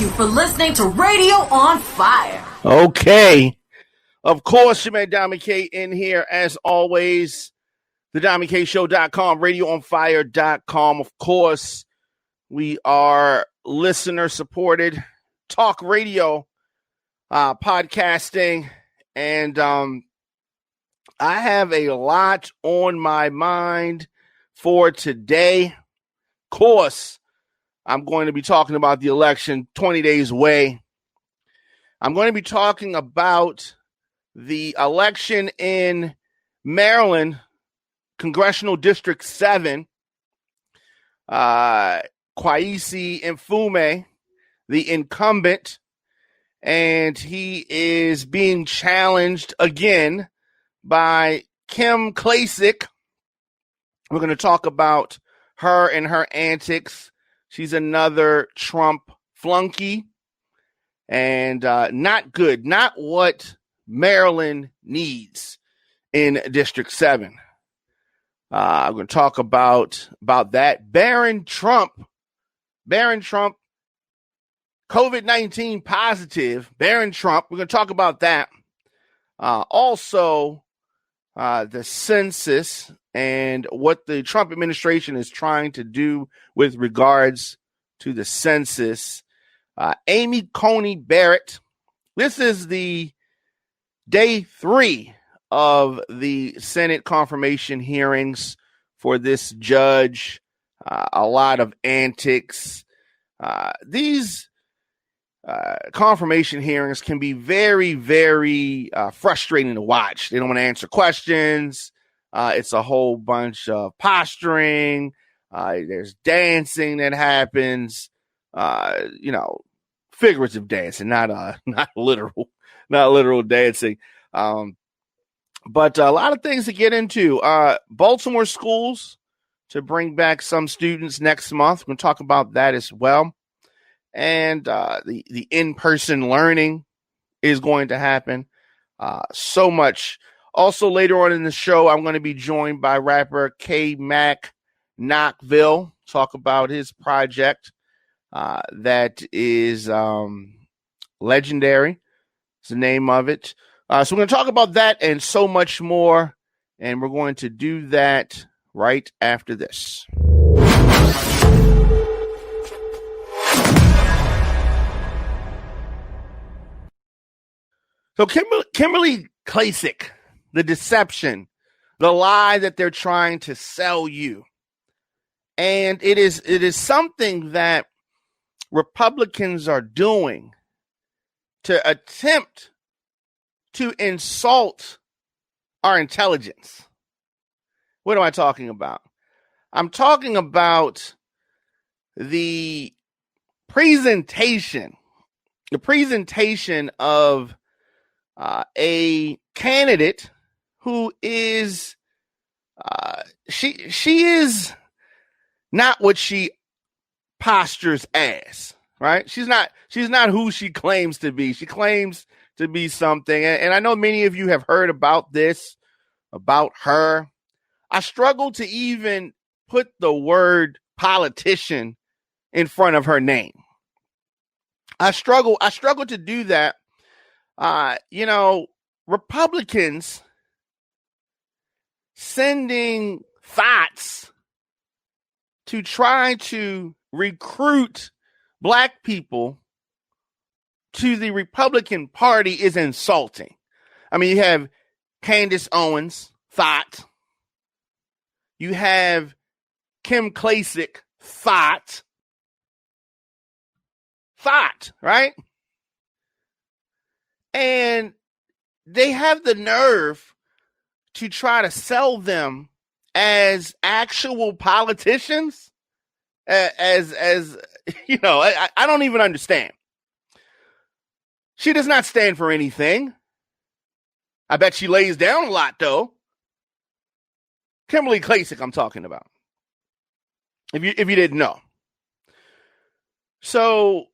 Thank you for listening to Radio on Fire. Okay. Of course, your man Diamond K in here as always. The DiamondKShow.com, RadioOnFire.com. Of course, we are listener supported talk radio, podcasting, and I have a lot on my mind for today. Of course, I'm going to be talking about the election 20 days away. I'm going to be talking about the election in Maryland, Congressional District 7. Kweisi Mfume, the incumbent, and he is being challenged again by Kim Klacik. We're going to talk about her and her antics. She's another Trump flunky, and not good, not what Maryland needs in District 7. I'm going to talk about that. Barron Trump, COVID-19 positive, Barron Trump. We're going to talk about that. Also, the census and what the Trump administration is trying to do with regards to the census. Coney Barret. This is the day 3 of the Senate confirmation hearings for this judge. A lot of antics. These confirmation hearings can be very, very frustrating to watch. They don't want to answer questions. It's a whole bunch of posturing. There's dancing that happens. Figurative dancing, not literal dancing. But a lot of things to get into. Baltimore schools to bring back some students next month. We're going to talk about that as well. And the in-person learning is going to happen. So much. Also, later on in the show, I'm going to be joined by rapper KMack KnokVille. Talk about his project that is legendary. It's the name of it. So we're going to talk about that and so much more. And we're going to do that right after this. So Kimberly Klacik, the deception, the lie that they're trying to sell you. And it is something that Republicans are doing to attempt to insult our intelligence. What am I talking about? I'm talking about the presentation of a candidate who is she is not what she postures as, right? She's not who she claims to be. She claims to be something, and I know many of you have heard about this, about her. I struggle to even put the word politician in front of her name. I struggle to do that. Republicans sending thoughts to try to recruit black people to the Republican Party is insulting. I mean, you have Candace Owens, thought. You have Kim Klacik, thought, right? And they have the nerve to try to sell them as actual politicians, as I don't even understand. She does not stand for anything. I bet she lays down a lot, though. Kimberly Klacik, I'm talking about. If you didn't know. So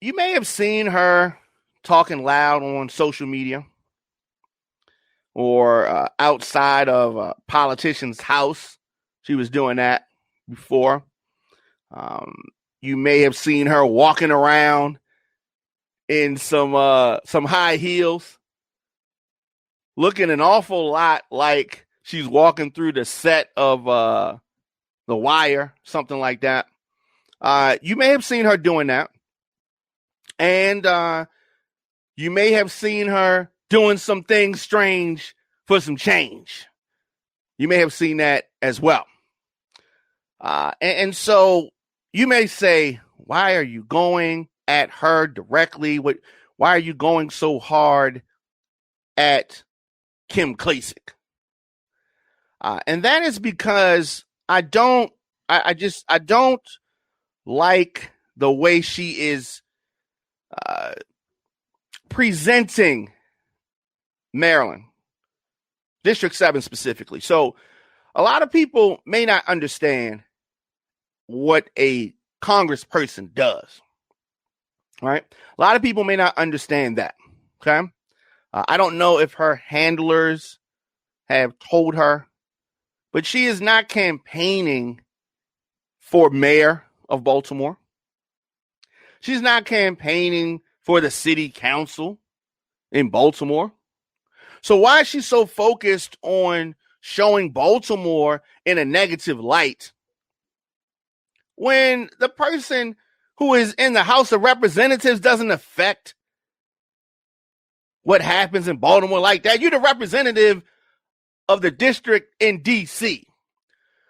you may have seen her talking loud on social media or outside of a politician's house. She was doing that before. You may have seen her walking around in some high heels, looking an awful lot like she's walking through the set of The Wire, something like that. You may have seen her doing that. And you may have seen her doing some things strange for some change. You may have seen that as well. And so you may say, why are you going at her directly? Why are you going so hard at Kim Klacik? And that is because I don't like the way she is presenting Maryland, District 7 specifically. So a lot of people may not understand what a congressperson does, right? A lot of people may not understand that, okay? I don't know if her handlers have told her, but she is not campaigning for mayor of Baltimore. She's not campaigning for the city council in Baltimore. So why is she so focused on showing Baltimore in a negative light when the person who is in the House of Representatives doesn't affect what happens in Baltimore like that? You're the representative of the district in D.C.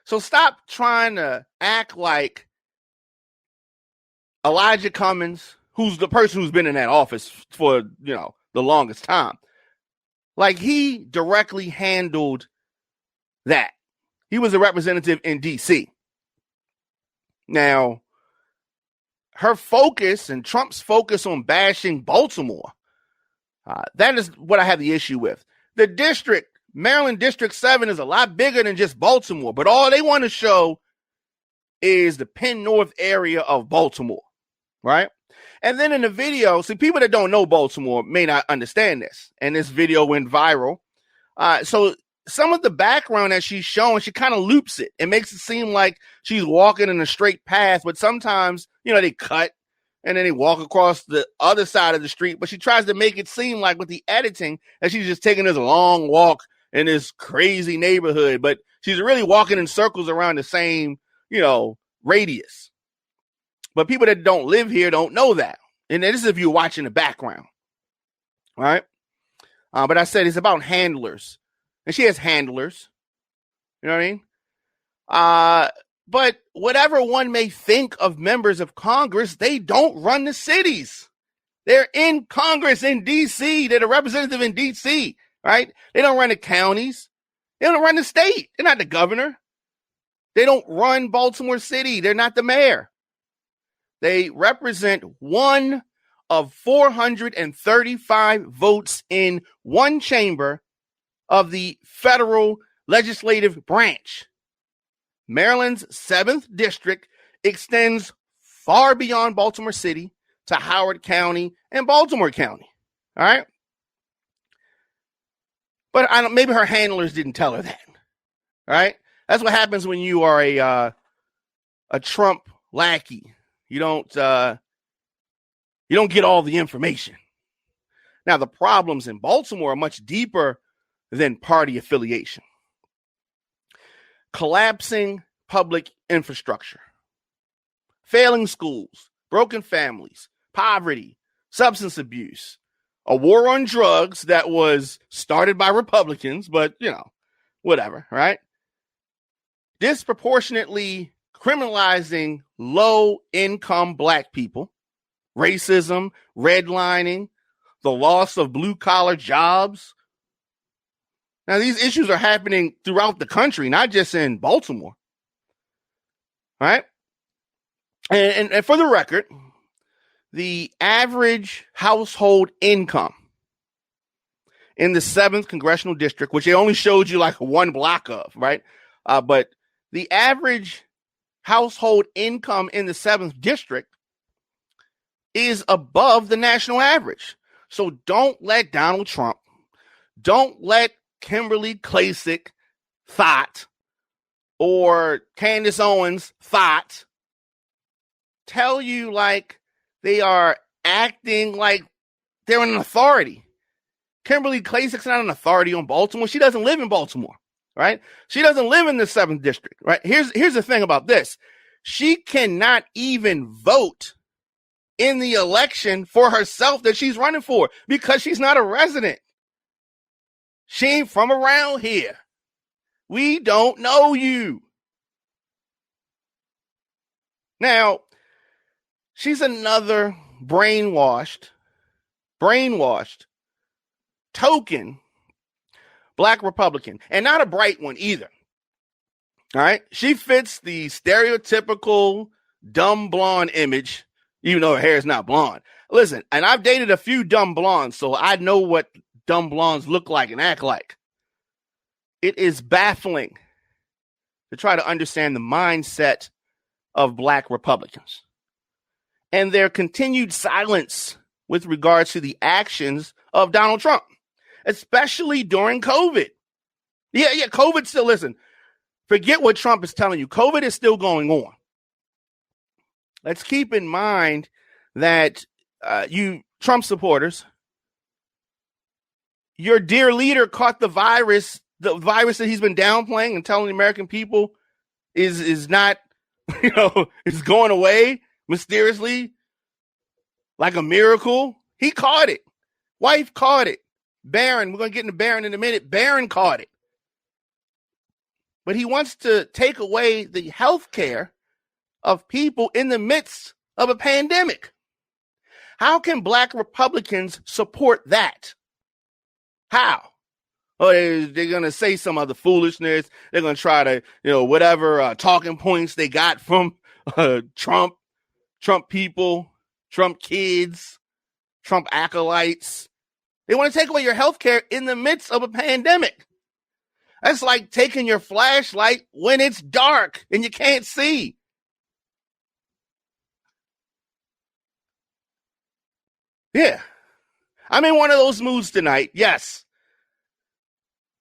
So stop trying to act like Elijah Cummings, who's the person who's been in that office for, the longest time. Like he directly handled that. He was a representative in D.C. Now, her focus and Trump's focus on bashing Baltimore, that is what I have the issue with. The district, Maryland District 7, is a lot bigger than just Baltimore, but all they want to show is the Penn North area of Baltimore, right? And then in the video, see, people that don't know Baltimore may not understand this, and this video went viral. So some of the background that she's showing, she kind of loops it. It makes it seem like she's walking in a straight path, but sometimes, they cut and then they walk across the other side of the street. But she tries to make it seem like with the editing that she's just taking this long walk in this crazy neighborhood, but she's really walking in circles around the same, radius. But people that don't live here don't know that. And this is if you're watching the background, right? But I said it's about handlers. And she has handlers. You know what I mean? But whatever one may think of members of Congress, they don't run the cities. They're in Congress in D.C. They're the representative in D.C., right? They don't run the counties. They don't run the state. They're not the governor. They don't run Baltimore City. They're not the mayor. They represent one of 435 votes in one chamber of the federal legislative branch. Maryland's 7th district extends far beyond Baltimore City to Howard County and Baltimore County. All right. But maybe her handlers didn't tell her that. All right. That's what happens when you are a Trump lackey. You don't get all the information. Now, the problems in Baltimore are much deeper than party affiliation. Collapsing public infrastructure, failing schools, broken families, poverty, substance abuse, a war on drugs that was started by Republicans, but, whatever, right? Disproportionately criminalizing low-income Black people, racism, redlining, the loss of blue-collar jobs. Now, these issues are happening throughout the country, not just in Baltimore. All right? And for the record, the average household income in the 7th Congressional District, which they only showed you like one block of, right? But the average household income in the 7th District is above the national average. So don't let Donald Trump, don't let Kimberly Klacik thought or Candace Owens thought tell you like they are acting like they're an authority. Kimberly Klacik's not an authority on Baltimore. She doesn't live in Baltimore, right? She doesn't live in the 7th district, right? Here's the thing about this. She cannot even vote in the election for herself that she's running for because she's not a resident. She ain't from around here. We don't know you. Now, she's another brainwashed, token black Republican, and not a bright one either. All right? She fits the stereotypical dumb blonde image, even though her hair is not blonde. Listen, and I've dated a few dumb blondes, so I know what dumb blondes look like and act like. It is baffling to try to understand the mindset of black Republicans and their continued silence with regards to the actions of Donald Trump, especially during COVID. Yeah, COVID still, listen, forget what Trump is telling you. COVID is still going on. Let's keep in mind that you Trump supporters, your dear leader caught the virus that he's been downplaying and telling the American people is not, is going away mysteriously like a miracle. He caught it. Wife caught it. Barron, we're going to get into Barron in a minute. Barron caught it. But he wants to take away the health care of people in the midst of a pandemic. How can black Republicans support that? How? Oh, they're going to say some other foolishness. They're going to try to, whatever talking points they got from Trump people, Trump kids, Trump acolytes. They want to take away your health care in the midst of a pandemic. That's like taking your flashlight when it's dark and you can't see. Yeah. I'm in one of those moods tonight. Yes.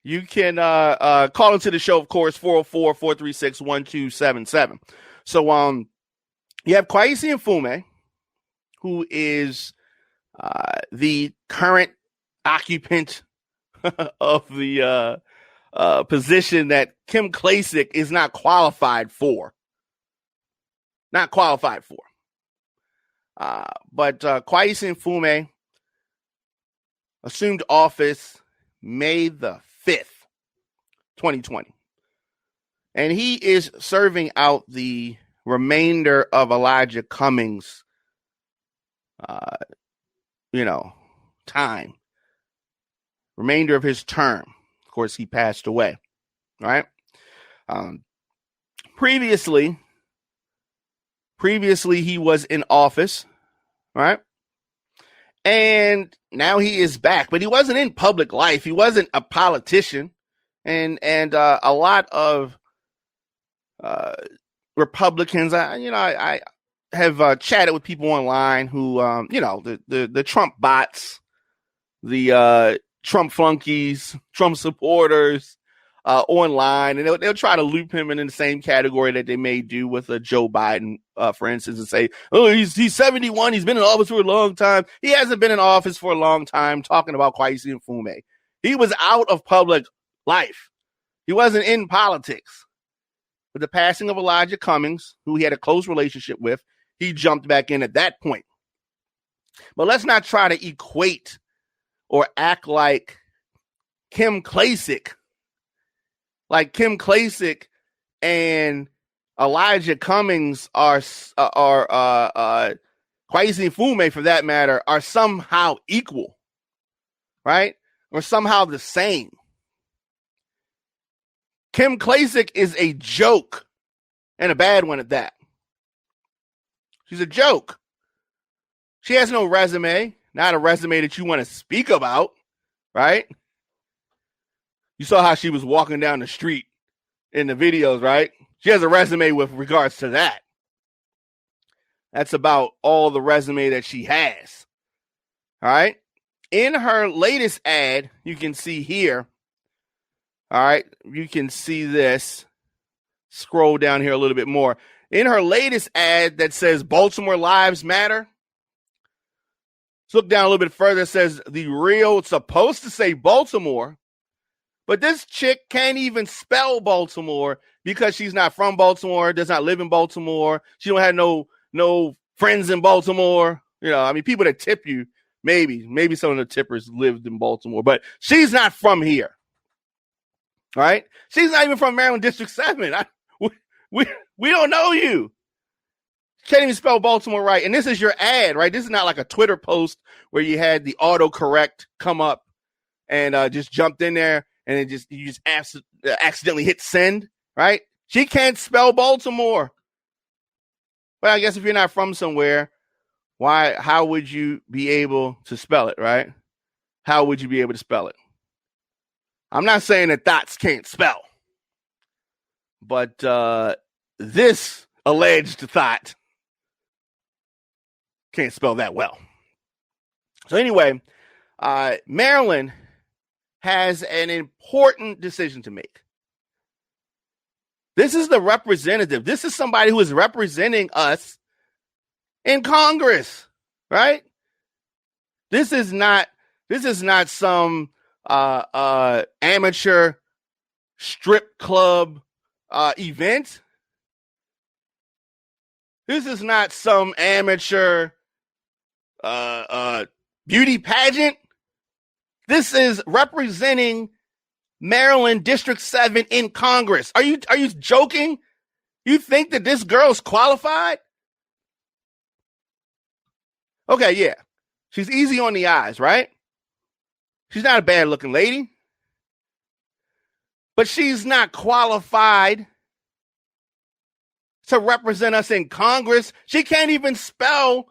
You can call into the show, of course, 404-436-1277. So you have Kweisi Mfume, who is the current occupant of the position that Kim Klacik is not qualified for. But Kweisi Mfume assumed office May the 5th, 2020. And he is serving out the remainder of Elijah Cummings' time. Remainder of his term. Of course, he passed away. All right. Previously, he was in office. All right. And now he is back, but he wasn't in public life. He wasn't a politician. And a lot of Republicans, I have chatted with people online who, the Trump bots, the Trump flunkies, Trump supporters online, and they'll try to loop him in the same category that they may do with Joe Biden, for instance, and say, oh, he's 71, he's been in office for a long time. He hasn't been in office for a long time, talking about Kweisi Mfume. He was out of public life. He wasn't in politics. With the passing of Elijah Cummings, who he had a close relationship with, he jumped back in at that point. But let's not try to equate or act like Kim Klacik and Elijah Cummings are Kweisi Mfume, for that matter, are somehow equal, right? Or somehow the same. Kim Klacik is a joke, and a bad one at that. She's a joke. She has no resume, not a resume that you want to speak about, right? You saw how she was walking down the street in the videos, right? She has a resume with regards to that. That's about all the resume that she has. All right. In her latest ad, you can see here. All right. You can see this. Scroll down here a little bit more. in her latest ad that says Baltimore Lives Matter, let's look down a little bit further. It says the real, it's supposed to say Baltimore, but this chick can't even spell Baltimore because she's not from Baltimore, does not live in Baltimore. She don't have no friends in Baltimore. You know, I mean, people that tip you, maybe some of the tippers lived in Baltimore, but she's not from here. All right? She's not even from Maryland District 7. We don't know you. Can't even spell Baltimore right. And this is your ad, right? This is not like a Twitter post where you had the autocorrect come up and just jumped in there and you just accidentally hit send, right? She can't spell Baltimore. Well, I guess if you're not from somewhere, how would you be able to spell it, right? How would you be able to spell it? I'm not saying that thoughts can't spell, but this alleged thought can't spell that well. So anyway, Maryland has an important decision to make. This is the representative. This is somebody who is representing us in Congress, right? This is not some amateur strip club event. This is not some amateur beauty pageant. This is representing Maryland District 7 in Congress. Are you joking? You think that this girl's qualified? Okay, yeah. She's easy on the eyes, right? She's not a bad looking lady. But she's not qualified to represent us in Congress. She can't even spell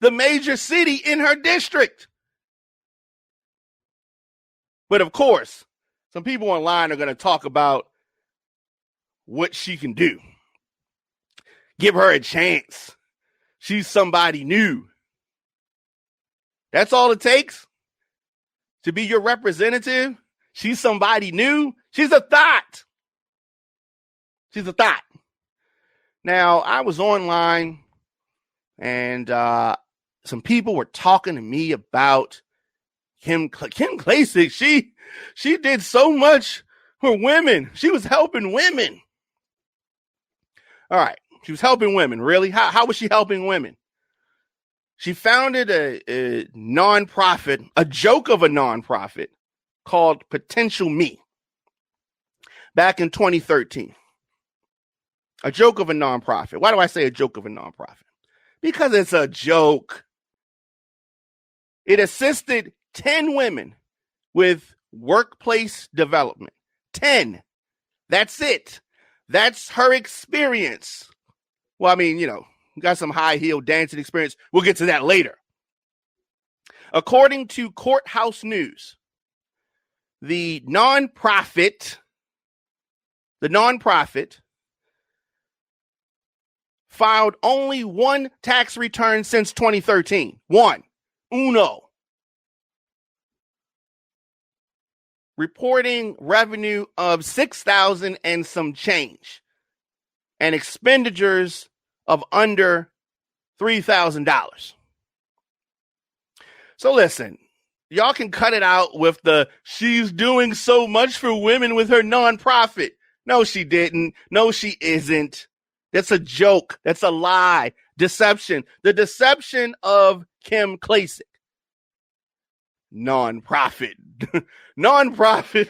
the major city in her district. But of course, some people online are going to talk about what she can do. Give her a chance. She's somebody new. That's all it takes to be your representative. She's somebody new. She's a thought. She's a thought. Now, I was online and some people were talking to me about Kim Klacik. She did so much for women. She was helping women. All right. She was helping women. Really? How was she helping women? She founded a nonprofit, a joke of a nonprofit called Potential Me back in 2013. A joke of a nonprofit. Why do I say a joke of a nonprofit? Because it's a joke. It assisted 10 women with workplace development. 10. That's it. That's her experience. Well, I mean, got some high heel dancing experience. We'll get to that later. According to Courthouse News, the nonprofit filed only one tax return since 2013. Uno. Reporting revenue of $6,000 and some change, and expenditures of under $3,000. So listen, y'all can cut it out with the she's doing so much for women with her nonprofit. No, she didn't. No, she isn't. That's a joke. That's a lie. Deception. The deception of Kim Klacik. Nonprofit. Nonprofit.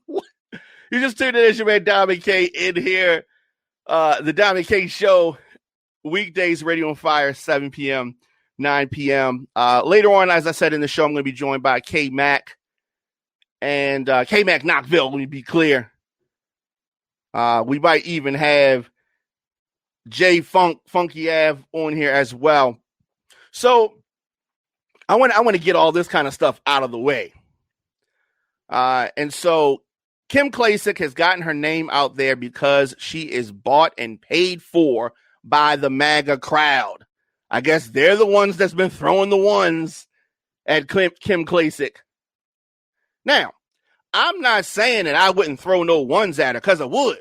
You just tuned in. It's your man Diamond K in here. The Diamond K Show, weekdays, Radio on Fire, 7 p.m., 9 p.m. Later on, as I said in the show, I'm going to be joined by KMack and KMack KnokVille, let me be clear. We might even have Funky Ave on here as well. So I want to get all this kind of stuff out of the way. And so Kim Klacik has gotten her name out there because she is bought and paid for by the MAGA crowd. I guess they're the ones that's been throwing the ones at Kim Klacik. Now, I'm not saying that I wouldn't throw no ones at her, because I would.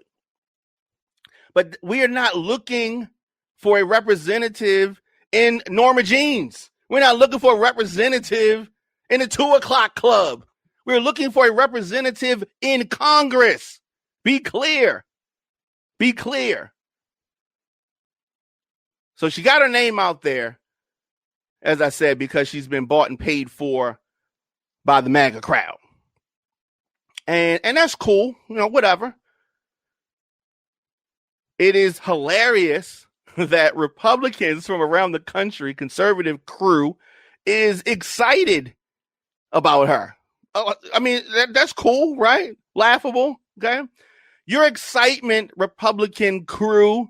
But we are not looking for a representative in Norma Jeans. We're not looking for a representative in the 2 o'clock club. We're looking for a representative in Congress. Be clear. Be clear. So she got her name out there, as I said, because she's been bought and paid for by the MAGA crowd. And that's cool, whatever. It is hilarious that Republicans from around the country, conservative crew, is excited about her. I mean, that's cool, right? Laughable, okay? Your excitement, Republican crew,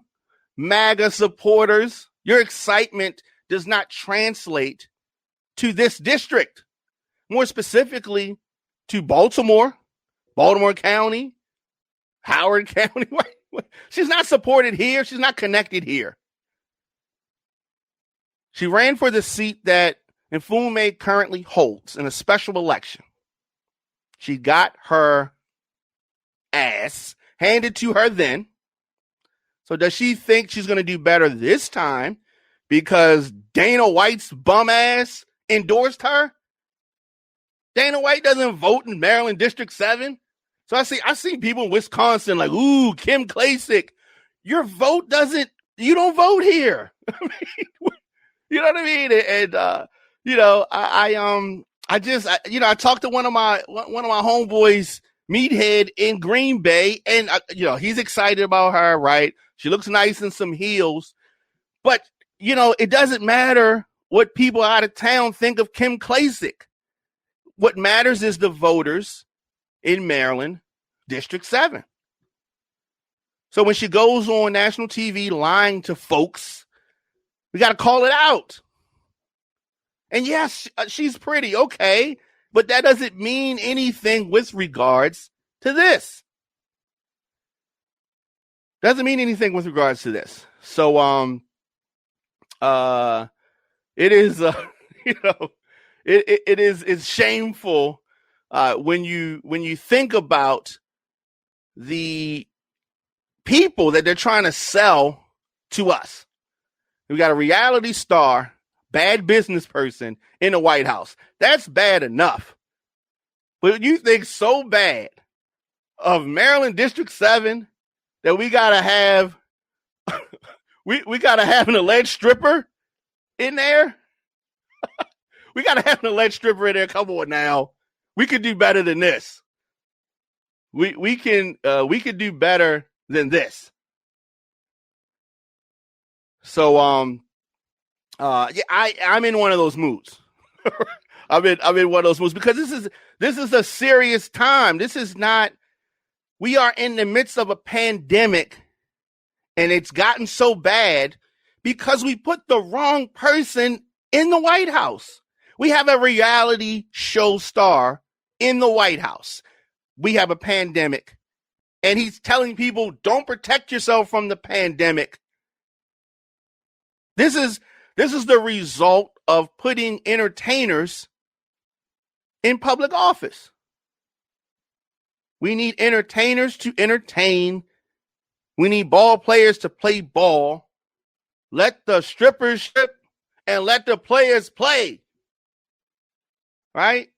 MAGA supporters, your excitement does not translate to this district. More specifically, to Baltimore County, Howard County. She's not supported here. She's not connected here. She ran for the seat that Mfume currently holds in a special election. She got her ass handed to her then. So does she think she's going to do better this time because Dana White's bum ass endorsed her? Dana White doesn't vote in Maryland District 7. So I see people in Wisconsin like, ooh, Kim Klacik, your vote you don't vote here. You know what I mean? And I talked to one of my homeboys, Meathead in Green Bay, and he's excited about her, right? She looks nice in some heels, but it doesn't matter what people out of town think of Kim Klacik. What matters is the voters in Maryland, District 7. So when she goes on national TV lying to folks, we got to call it out. And yes, she's pretty, okay, but that doesn't mean anything with regards to this. Doesn't mean anything with regards to this. So, it is, it's shameful when you think about the people that they're trying to sell to us. We got a reality star, bad business person in the White House. That's bad enough. But you think so bad of Maryland District 7 that we gotta have we gotta have an alleged stripper in there? We gotta have an alleged stripper in there. Come on now. We could do better than this. We can do better than this. So I'm in one of those moods. I'm in one of those moods because this is a serious time. This is not. We are in the midst of a pandemic, and it's gotten so bad because we put the wrong person in the White House. We have a reality show star in the White House. We have a pandemic, and he's telling people, don't protect yourself from the pandemic. This is the result of putting entertainers in public office. We need entertainers to entertain. We need ball players to play ball. Let the strippers strip and let the players play. Right?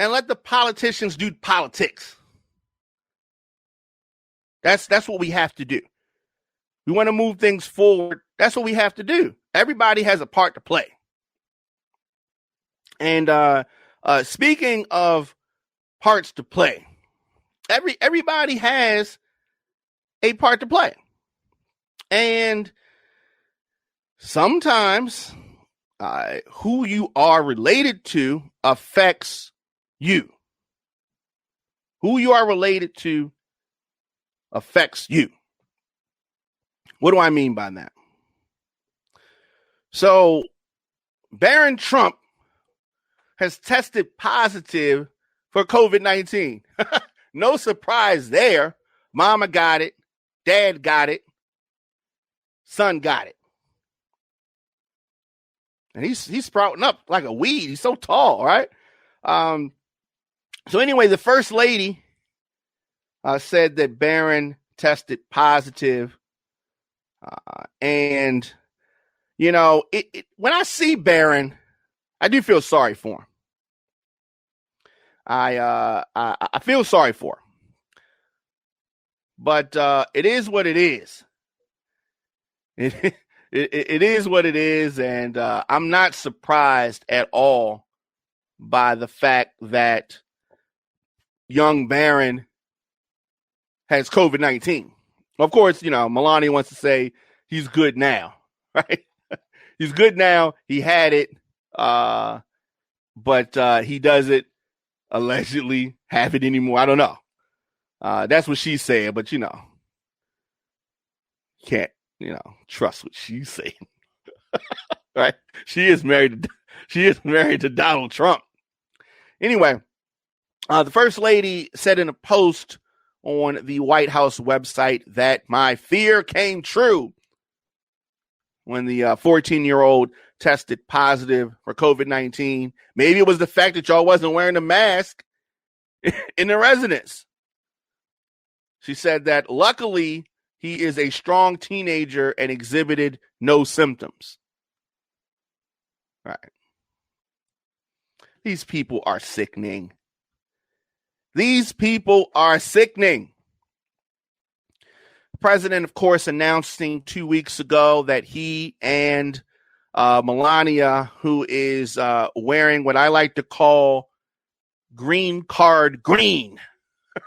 And let the politicians do politics. That's what we have to do. We want to move things forward. That's what we have to do. Everybody has a part to play. And speaking of parts to play, everybody has a part to play. And sometimes who you are related to affects you. Who you are related to affects you. What do I mean by that? So, Barron Trump has tested positive for COVID-19. No surprise there. Mama got it. Dad got it. Son got it. And he's sprouting up like a weed. He's so tall, right? So anyway, the first lady said that Barron tested positive. And, you know, when I see Barron, I do feel sorry for him. I feel sorry for him. But it is what it is. It is what it is, and I'm not surprised at all by the fact that young Barron has COVID-19. Of course, you know, Melania wants to say he's good now, right? He's good now. He had it, but he doesn't allegedly have it anymore. I don't know. That's what she's saying, but you know, can't, you know, trust what she's saying. Right? She is married to Donald Trump. Anyway, the First Lady said in a post on the White House website that my fear came true when the 14-year-old tested positive for COVID-19. Maybe it was the fact that y'all wasn't wearing a mask in the residence. She said that luckily he is a strong teenager and exhibited no symptoms. All right. These people are sickening. These people are sickening. The president, of course, announcing 2 weeks ago that he and Melania, who is wearing what I like to call green card green,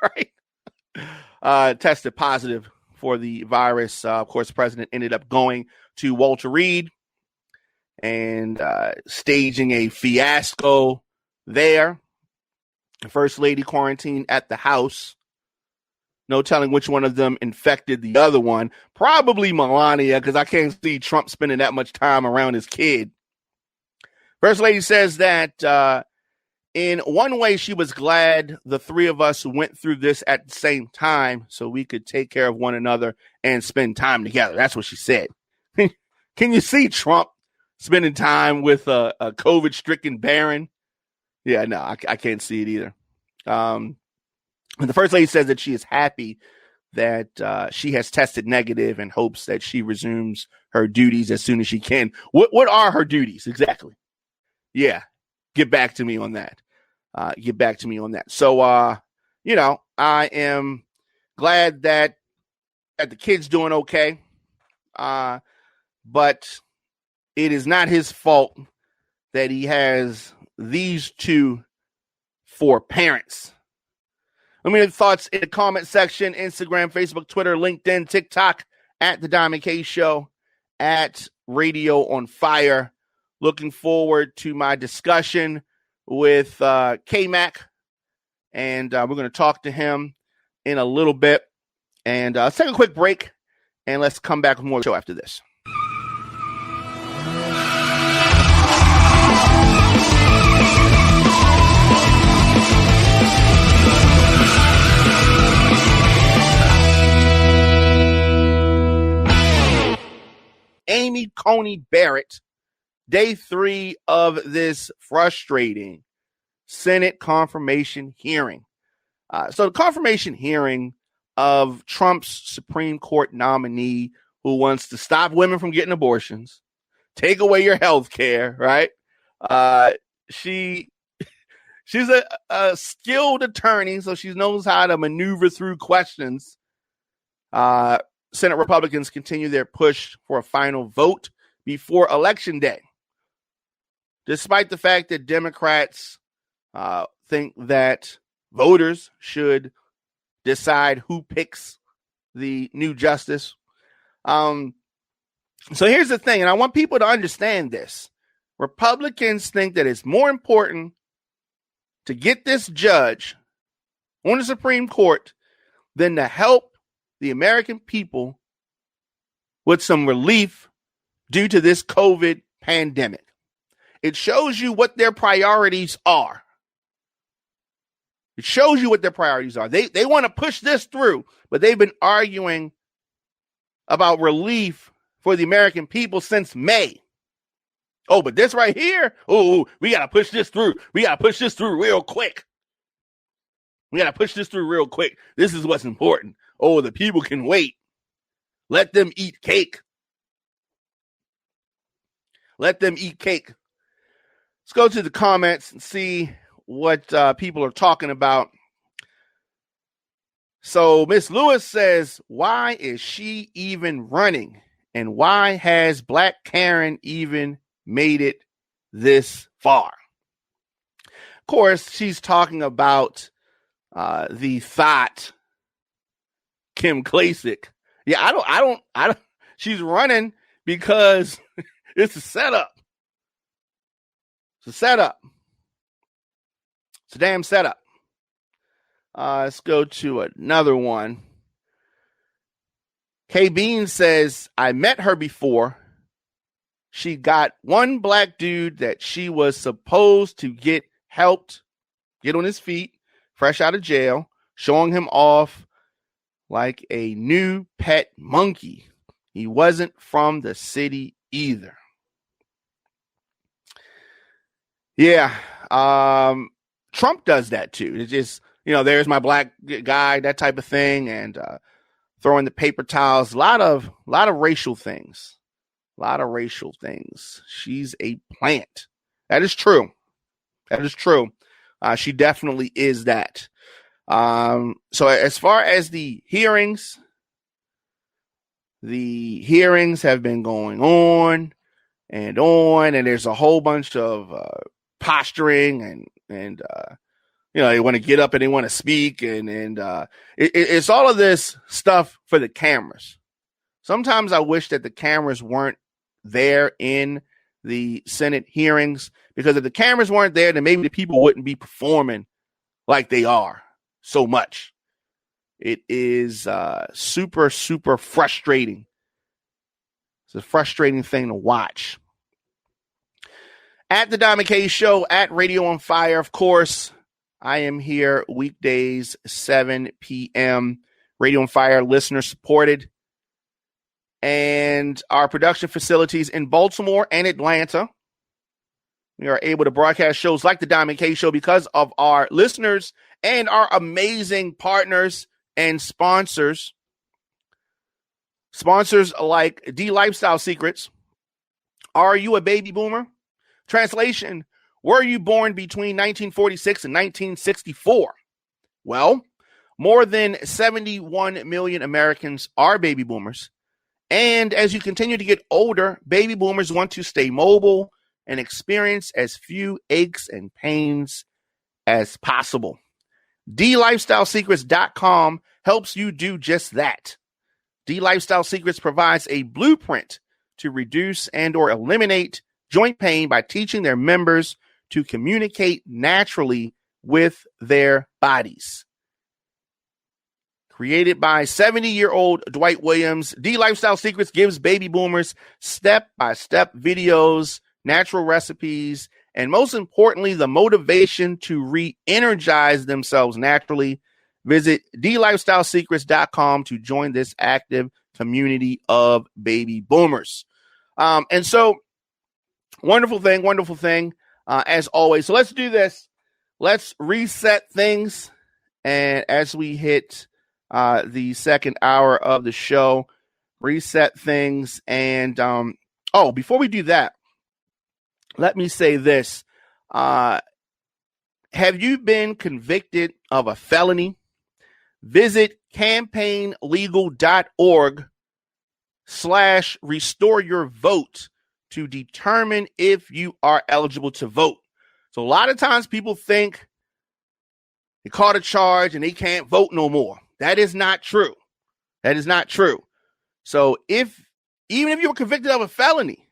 right? Tested positive for the virus. Of course, the president ended up going to Walter Reed and staging a fiasco there. The First Lady quarantined at the house. No telling which one of them infected the other one. Probably Melania, because I can't see Trump spending that much time around his kid. First Lady says that in one way, she was glad the three of us went through this at the same time so we could take care of one another and spend time together. That's what she said. Can you see Trump spending time with a COVID-stricken Barron? Yeah, no, I can't see it either. The First Lady says that she is happy that she has tested negative and hopes that she resumes her duties as soon as she can. What are her duties exactly? Yeah, get back to me on that. So, you know, I am glad that the kid's doing okay. But it is not his fault that he has these two for parents. Let me know your thoughts in the comment section, Instagram, Facebook, Twitter, LinkedIn, TikTok, at The Diamond K Show, at Radio on Fire. Looking forward to my discussion with KMack, and we're going to talk to him in a little bit. And let's take a quick break, and let's come back with more show after this. Amy Coney Barrett, day 3 of this frustrating Senate confirmation hearing. So the confirmation hearing of Trump's Supreme Court nominee who wants to stop women from getting abortions, take away your health care, right? She's a skilled attorney, so she knows how to maneuver through questions. Senate Republicans continue their push for a final vote before Election Day. Despite the fact that Democrats think that voters should decide who picks the new justice. So here's the thing, and I want people to understand this. Republicans think that it's more important to get this judge on the Supreme Court than to help the American people with some relief due to this COVID pandemic. It shows you what their priorities are. It shows you what their priorities are. They want to push this through, but they've been arguing about relief for the American people since May. Oh, but this right here, we got to push this through. We got to push this through real quick. This is what's important. Oh, the people can wait. Let them eat cake. Let them eat cake. Let's go to the comments and see what people are talking about. So Miss Lewis says, why is she even running? And why has Black Karen even made it this far? Of course, she's talking about the thought Kim Klacik. Yeah, I don't. She's running because it's a setup. It's a setup. It's a damn setup. Let's go to another one. K Bean says, I met her before. She got one black dude that she was supposed to get helped get on his feet, fresh out of jail, showing him off like a new pet monkey. He wasn't from the city either. Yeah. Trump does that too. It's just, there's my black guy, that type of thing. And throwing the paper towels, a lot of racial things. A lot of racial things. She's a plant. That is true. That is true. She definitely is that. So as far as the hearings have been going on, and there's a whole bunch of posturing and they want to get up and they want to speak, and it's all of this stuff for the cameras. Sometimes I wish that the cameras weren't there in the Senate hearings, because if the cameras weren't there, then maybe the people wouldn't be performing like they are so much. It is super, super frustrating. It's a frustrating thing to watch. At the Diamond K Show, at Radio on Fire, of course, I am here weekdays, 7 p.m. Radio on Fire, listener supported. And our production facilities in Baltimore and Atlanta. We are able to broadcast shows like the Diamond K Show because of our listeners and our amazing partners and sponsors. Sponsors like D Lifestyle Secrets. Are you a baby boomer? Translation, were you born between 1946 and 1964? Well, more than 71 million Americans are baby boomers. And as you continue to get older, baby boomers want to stay mobile and experience as few aches and pains as possible. DLifestyleSecrets.com helps you do just that. D Lifestyle Secrets provides a blueprint to reduce and or eliminate joint pain by teaching their members to communicate naturally with their bodies. Created by 70-year-old Dwight Williams, D Lifestyle Secrets gives baby boomers step-by-step videos, natural recipes, and most importantly, the motivation to re-energize themselves naturally. Visit DLifestyleSecrets.com to join this active community of baby boomers. And so, wonderful thing, as always. So let's do this. Let's reset things. And as we hit the second hour of the show, reset things. And, before we do that, let me say this. Have you been convicted of a felony? Visit campaignlegal.org/restore your vote to determine if you are eligible to vote. So a lot of times people think they caught a charge and they can't vote no more. That is not true. That is not true. So even if you were convicted of a felony,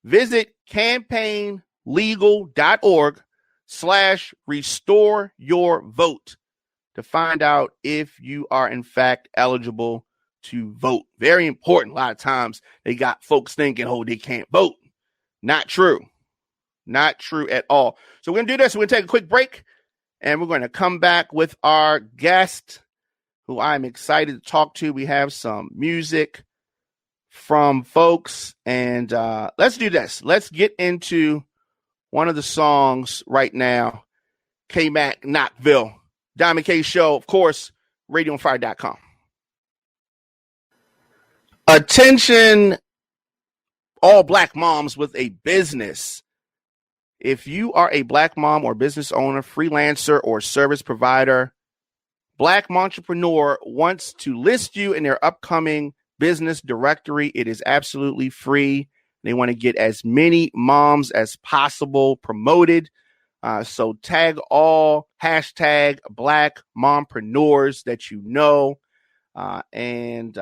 visit campaignlegal.org/restore your vote to find out if you are in fact eligible to vote. Very important. A lot of times they got folks thinking, oh, they can't vote. Not true. Not true at all. So we're going to do this. We're going to take a quick break and we're going to come back with our guest who I'm excited to talk to. We have some music from folks and let's do this. Let's get into one of the songs right now. KMack KnokVille. Diamond K Show, of course, radioonfire.com. Attention, all black moms with a business. If you are a black mom or business owner, freelancer, or service provider, Black Entrepreneur wants to list you in their upcoming business directory. It is absolutely free. They want to get as many moms as possible promoted. So tag all hashtag Black Mompreneurs that you know and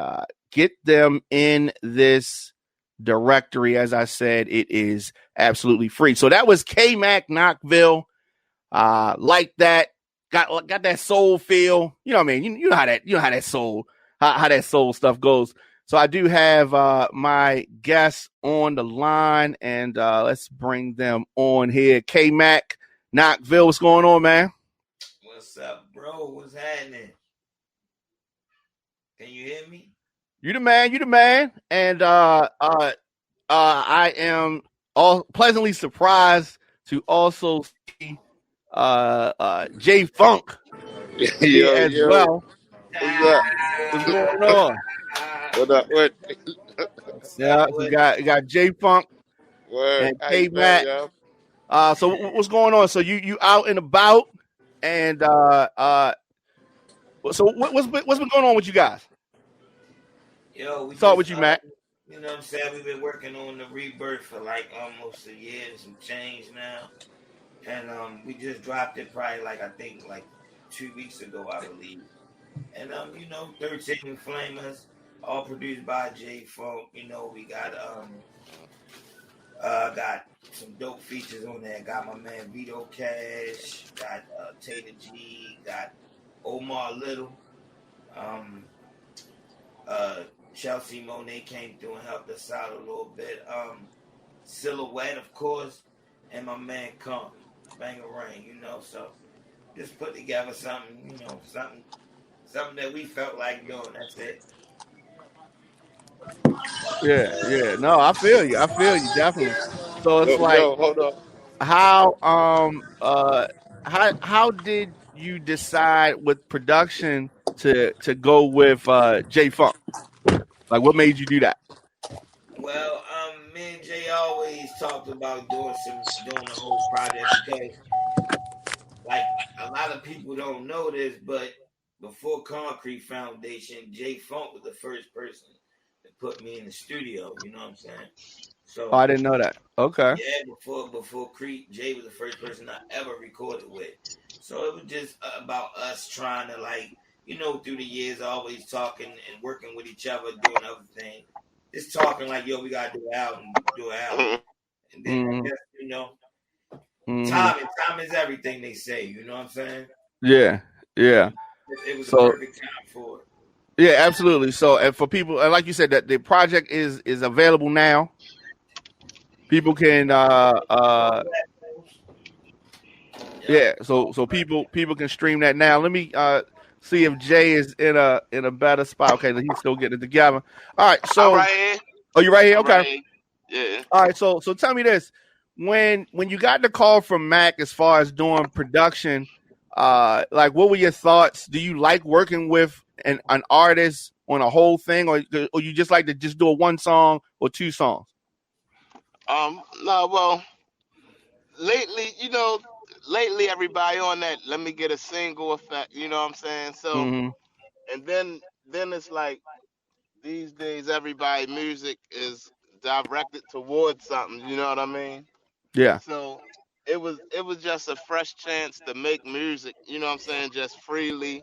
get them in this directory. As I said, it is absolutely free. So that was KMack KnokVille. Like that. Got that soul feel. You know what I mean? You know how that soul, how that soul stuff goes. So I do have my guests on the line, and let's bring them on here. KMack KnokVille, what's going on, man? What's up, bro? What's happening? Can you hear me? You the man. And I am all pleasantly surprised to also see J Funk as well. What's up? What's going on? What up? What? Yeah, we got J Funk and KMack. So what's going on? So you out and about, and so what's been going on with you guys? Yo, we start with you, Matt. You know what I'm saying? We've been working on the rebirth for like almost a year and some change now. And we just dropped it probably like 2 weeks ago, I believe. And 13 Flamers, all produced by J Funk. You know, we got some dope features on there. Got my man Vito Cash, got Tater G, got Omar Little, Chelsea Monet came through and helped us out a little bit. Silhouette, of course, and my man Kong. Banger Rain, so just put together something, something that we felt like doing. That's it. Yeah. No, I feel you definitely. So it's hold on. How did you decide with production to go with J Funk? Like, what made you do that? Well, me and Jay always talked about doing the whole project because, like, a lot of people don't know this, but before Concrete Foundation, J Funk was the first person to put me in the studio. You know what I'm saying? So I didn't know that. Okay. Yeah, before Creek, Jay was the first person I ever recorded with. So it was just about us trying to, like, through the years, always talking and working with each other, doing other things. Just talking like, yo, we gotta do an album. And then time is everything, they say, you know what I'm saying? Yeah. It was the perfect time for it. Yeah, absolutely. So, and for people, like you said, that the project is available now. People can so people can stream that now. Let me see if Jay is in a better spot. Okay, he's still getting it together. All right, so I'm right here. Oh, you right here? Okay. Right here. Yeah. All right, so tell me this. When you got the call from Mac as far as doing production, like, what were your thoughts? Do you like working with an artist on a whole thing, or you just like to just do a one song or two songs? No, well, lately everybody on that, let me get a single effect, you know what I'm saying? So, and then it's like, these days, everybody's music is directed towards something, you know what I mean? Yeah. So it was just a fresh chance to make music, you know what I'm saying, just freely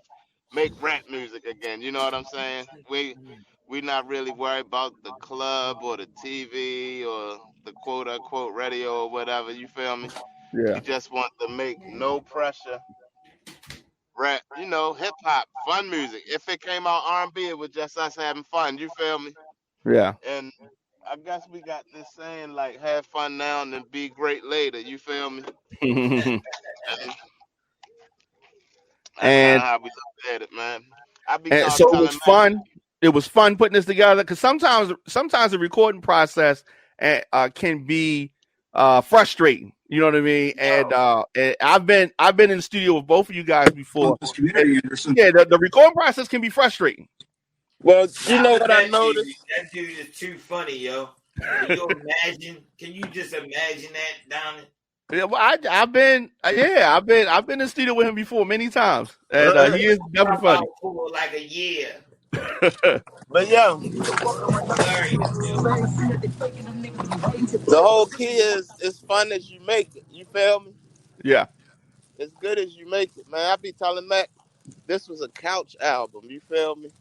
make rap music again, you know what I'm saying? We not really worried about the club or the TV or the quote unquote radio or whatever, you feel me? Yeah. We just want to make no pressure rap, hip hop, fun music. If it came out R&B, it was just us having fun, you feel me? Yeah. And I guess we got this saying, like, have fun now and then be great later, you feel me? And that's kind of how we look at it, man. So it was fun. It was fun putting this together, because sometimes the recording process can be frustrating. You know what I mean? And I've been in the studio with both of you guys before. Yeah, the recording process can be frustrating. Well, you know Now what I noticed? that dude is too funny, yo. Can you imagine? Can you just imagine that, Donnie? Yeah, well, I've been in the studio with him before many times, and he is How definitely about funny. for like a year? But yeah, Hilarious, yo. the whole key is as fun as you make it. You feel me? Yeah. As good as you make it, man. I be telling Mac, this was a couch album. You feel me?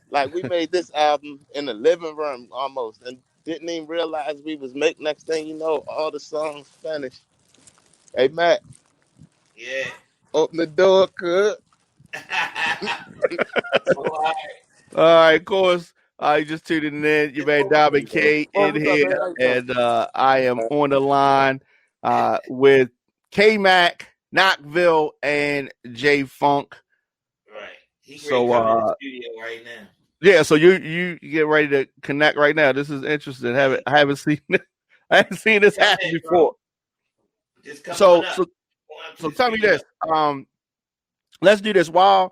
Like we made this album in the living room almost, and didn't even realize we was making. Next thing you know, all the songs finished. Hey Mac, Yeah. open the door, could. So, All right, of course. You just tuned in. You made Diamond K Oh, in what's up, here, man? How you doing? and I am on the line with KMack KnokVille and J Funk. right. He ready to So come in the studio right now. yeah, so you get ready to connect right now. This is interesting. I haven't seen I haven't seen this Come happen in, before. bro. Just come So on up. so Come on up to so the tell me studio. this. Let's do this while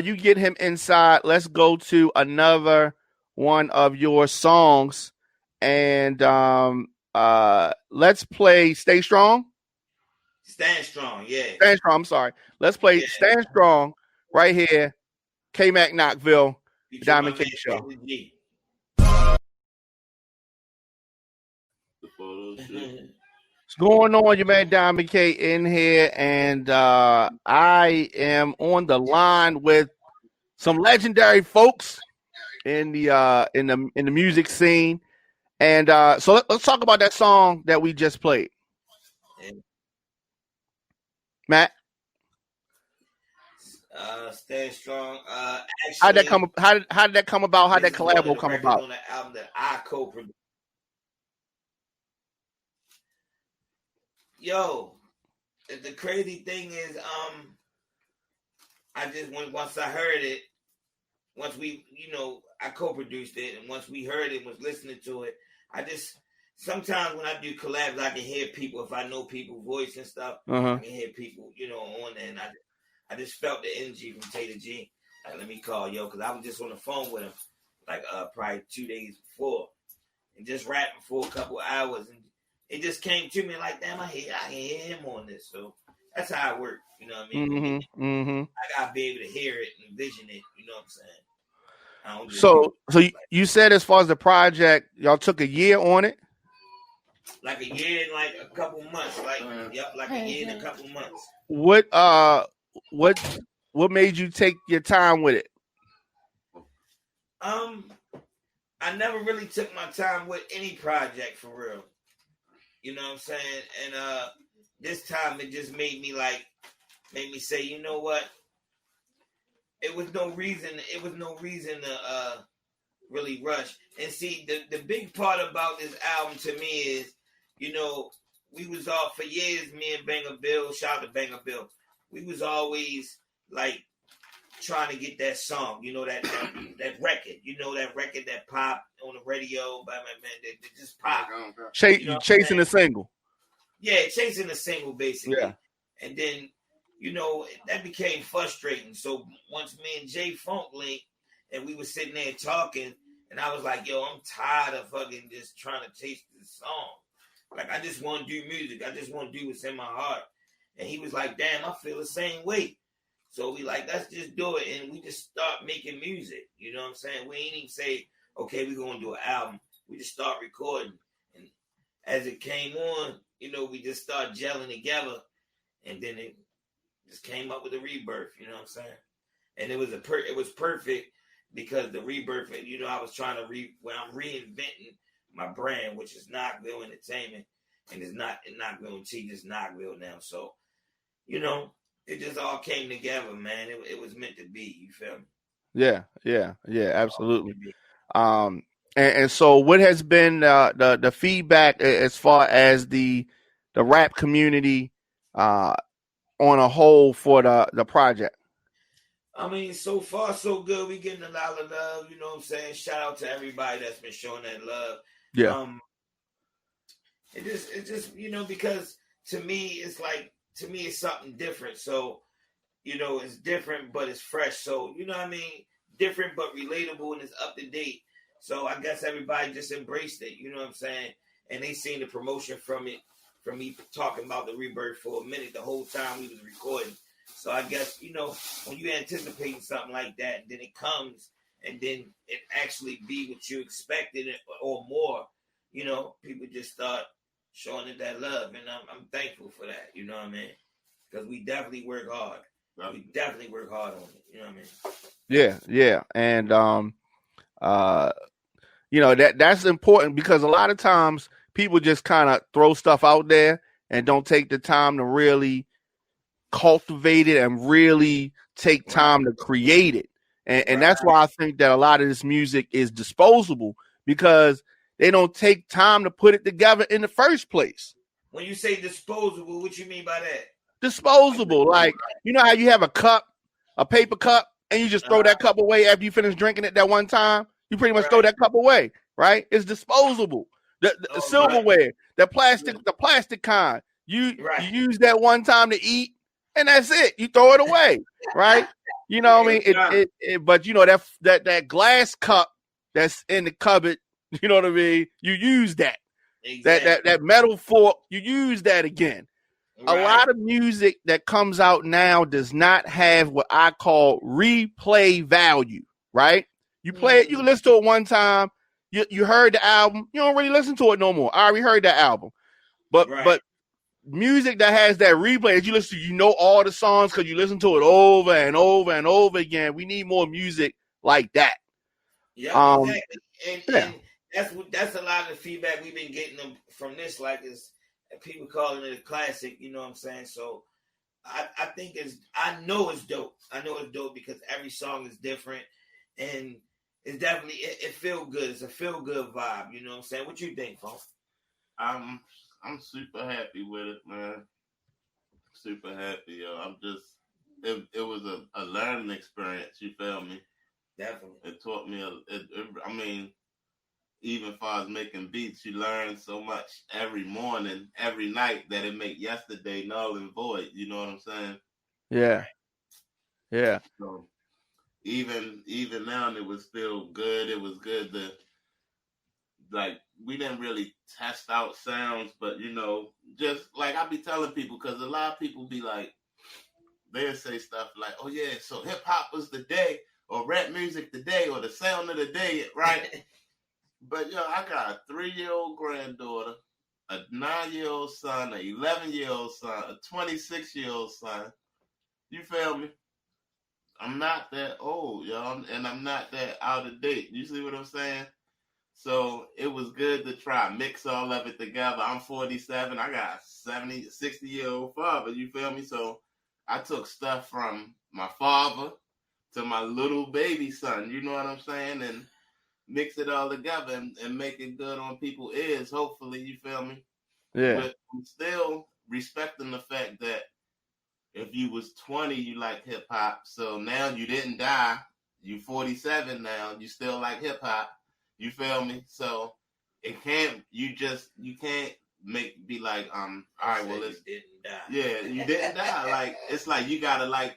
you get him inside. Let's go to another one of your songs, and let's play "Stay Strong." Stand strong, yeah. Stand Strong. I'm sorry. Let's play Yeah. "Stand Strong" right here. KMack KnokVille, the Feature my Diamond man K Show. Taylor G. What's going on, your man Diamond K in here, and I am on the line with some legendary folks in the music scene. And so let's talk about that song that we just played. Matt, Stand strong. how did that Actually, come? How did that come about? How did this that is one of collabo the come records about? on the album that I co-produced. Yo, the crazy thing is, I just once I heard it, once we, I co-produced it, and once we heard it, was listening to it, I just sometimes when I do collabs, I can hear people if I know people's voice and stuff. Uh-huh. I can hear people, on there, and I just felt the energy from Taylor G. Like, let me call yo, because I was just on the phone with him, like probably 2 days before, and just rapping for a couple hours, and it just came to me like, damn, I can hear him on this. So that's how it works. You know what I mean? I gotta be able to hear it and envision it. You know what I'm saying? I don't just So you said as far as the project, y'all took a year on it. like a year and like a couple months. Like like a year and a couple months. What made you take your time with it? I never really took my time with any project for real. You know what I'm saying? And this time it just made me say, you know what? It was no reason to really rush. And see, the big part about this album to me is, we was all for years, me and Banger Bill, shout out to Banger Bill, we was always like trying to get that song, that record, that record that popped on the radio by my man that just popped. Chasing the single. Yeah, chasing the single basically. Yeah. And then, that became frustrating. So once me and J Funk linked and we were sitting there talking, and I was like, yo, I'm tired of fucking just trying to chase this song. Like, I just want to do music. I just want to do what's in my heart. And he was like, damn, I feel the same way. So we like, let's just do it. And we just start making music. You know what I'm saying? We ain't even say, okay, we're going to do an album. We just start recording. And as it came on, we just started gelling together. And then it just came up with a rebirth. You know what I'm saying? And it was it was perfect because the rebirth, I was trying to when I'm reinventing my brand, which is KnokVille Entertainment, and it's not KnokVille and T, just KnokVille now. So, it just all came together, man. It was meant to be. You feel me? Yeah, absolutely. And so what has been the feedback as far as the rap community on a whole for the project? I mean, so far so good. We getting a lot of love. You know what I'm saying? Shout out to everybody that's been showing that love. Yeah. It just because to me it's something different. So it's different, but it's fresh. So you know what I mean. different but relatable and it's up to date. So I guess everybody just embraced it. You know what I'm saying? And they seen the promotion from it, from me talking about the rebirth for a minute the whole time we was recording. So I guess, you know, when you anticipating something like that, and then it comes, and then it actually be what you expected or more, you know, people just start showing it that love, and I'm thankful for that. You know what I mean? Because we definitely work hard. We definitely work hard on it. You know what I mean? Yeah, and you know, that's important because a lot of times people just kind of throw stuff out there and don't take the time to really cultivate it and really take time to create it. And that's why I think that a lot of this music is disposable, because they don't take time to put it together in the first place. When you say disposable, what you mean by that? Disposable, like, you know how you have a cup, a paper cup, and you just throw that cup away after you finish drinking it that one time? You pretty much throw that cup away, right? It's disposable. The silverware, the plastic kind, you use that one time to eat, and that's it. You throw it away, right? You know what I mean? But you know that glass cup that's in the cupboard, you know what I mean? You use that. Exactly. That metal fork, you use that again. Right. A lot of music that comes out now does not have what I call replay value, right? You play it, you can listen to it one time, you heard the album, you don't really listen to it no more. I already heard that album. But music that has that replay that you listen to, you know all the songs because you listen to it over and over and over again. We need more music like that. Yeah, exactly. And that's a lot of the feedback we've been getting from this, like, is people calling it a classic, you know what I'm saying? So I think I know it's dope. I know it's dope because every song is different, and it's definitely, it feel good. It's a feel good vibe, you know what I'm saying? What you think, folks? I'm super happy with it, man. Super happy, yo. I'm just, it was a learning experience, you feel me? Definitely. It taught me, I mean, even as far as making beats, you learn so much every morning, every night, that it make yesterday null and void. You know what I'm saying? Yeah. Yeah. So even now, it was still good. It was good to, like, we didn't really test out sounds, but, you know, just like I be telling people, because a lot of people be like, they'll say stuff like, oh yeah, so hip hop was the day, or rap music the day, or the sound of the day, right? But, yo, I got a 3-year-old granddaughter, a 9-year-old son, an 11-year-old son, a 26-year-old son. You feel me? I'm not that old, y'all, and I'm not that out of date. You see what I'm saying? So it was good to try mix all of it together. I'm 47. I got a 60-year-old father. You feel me? So I took stuff from my father to my little baby son. You know what I'm saying? And mix it all together and make it good on people's ears, hopefully, you feel me? Yeah. But I'm still respecting the fact that if you was 20, you like hip hop. So now you didn't die. You 47 now. You still like hip hop. You feel me? So you can't be like, all right, well, it's, didn't die. Yeah, you didn't die. Like, it's like you gotta like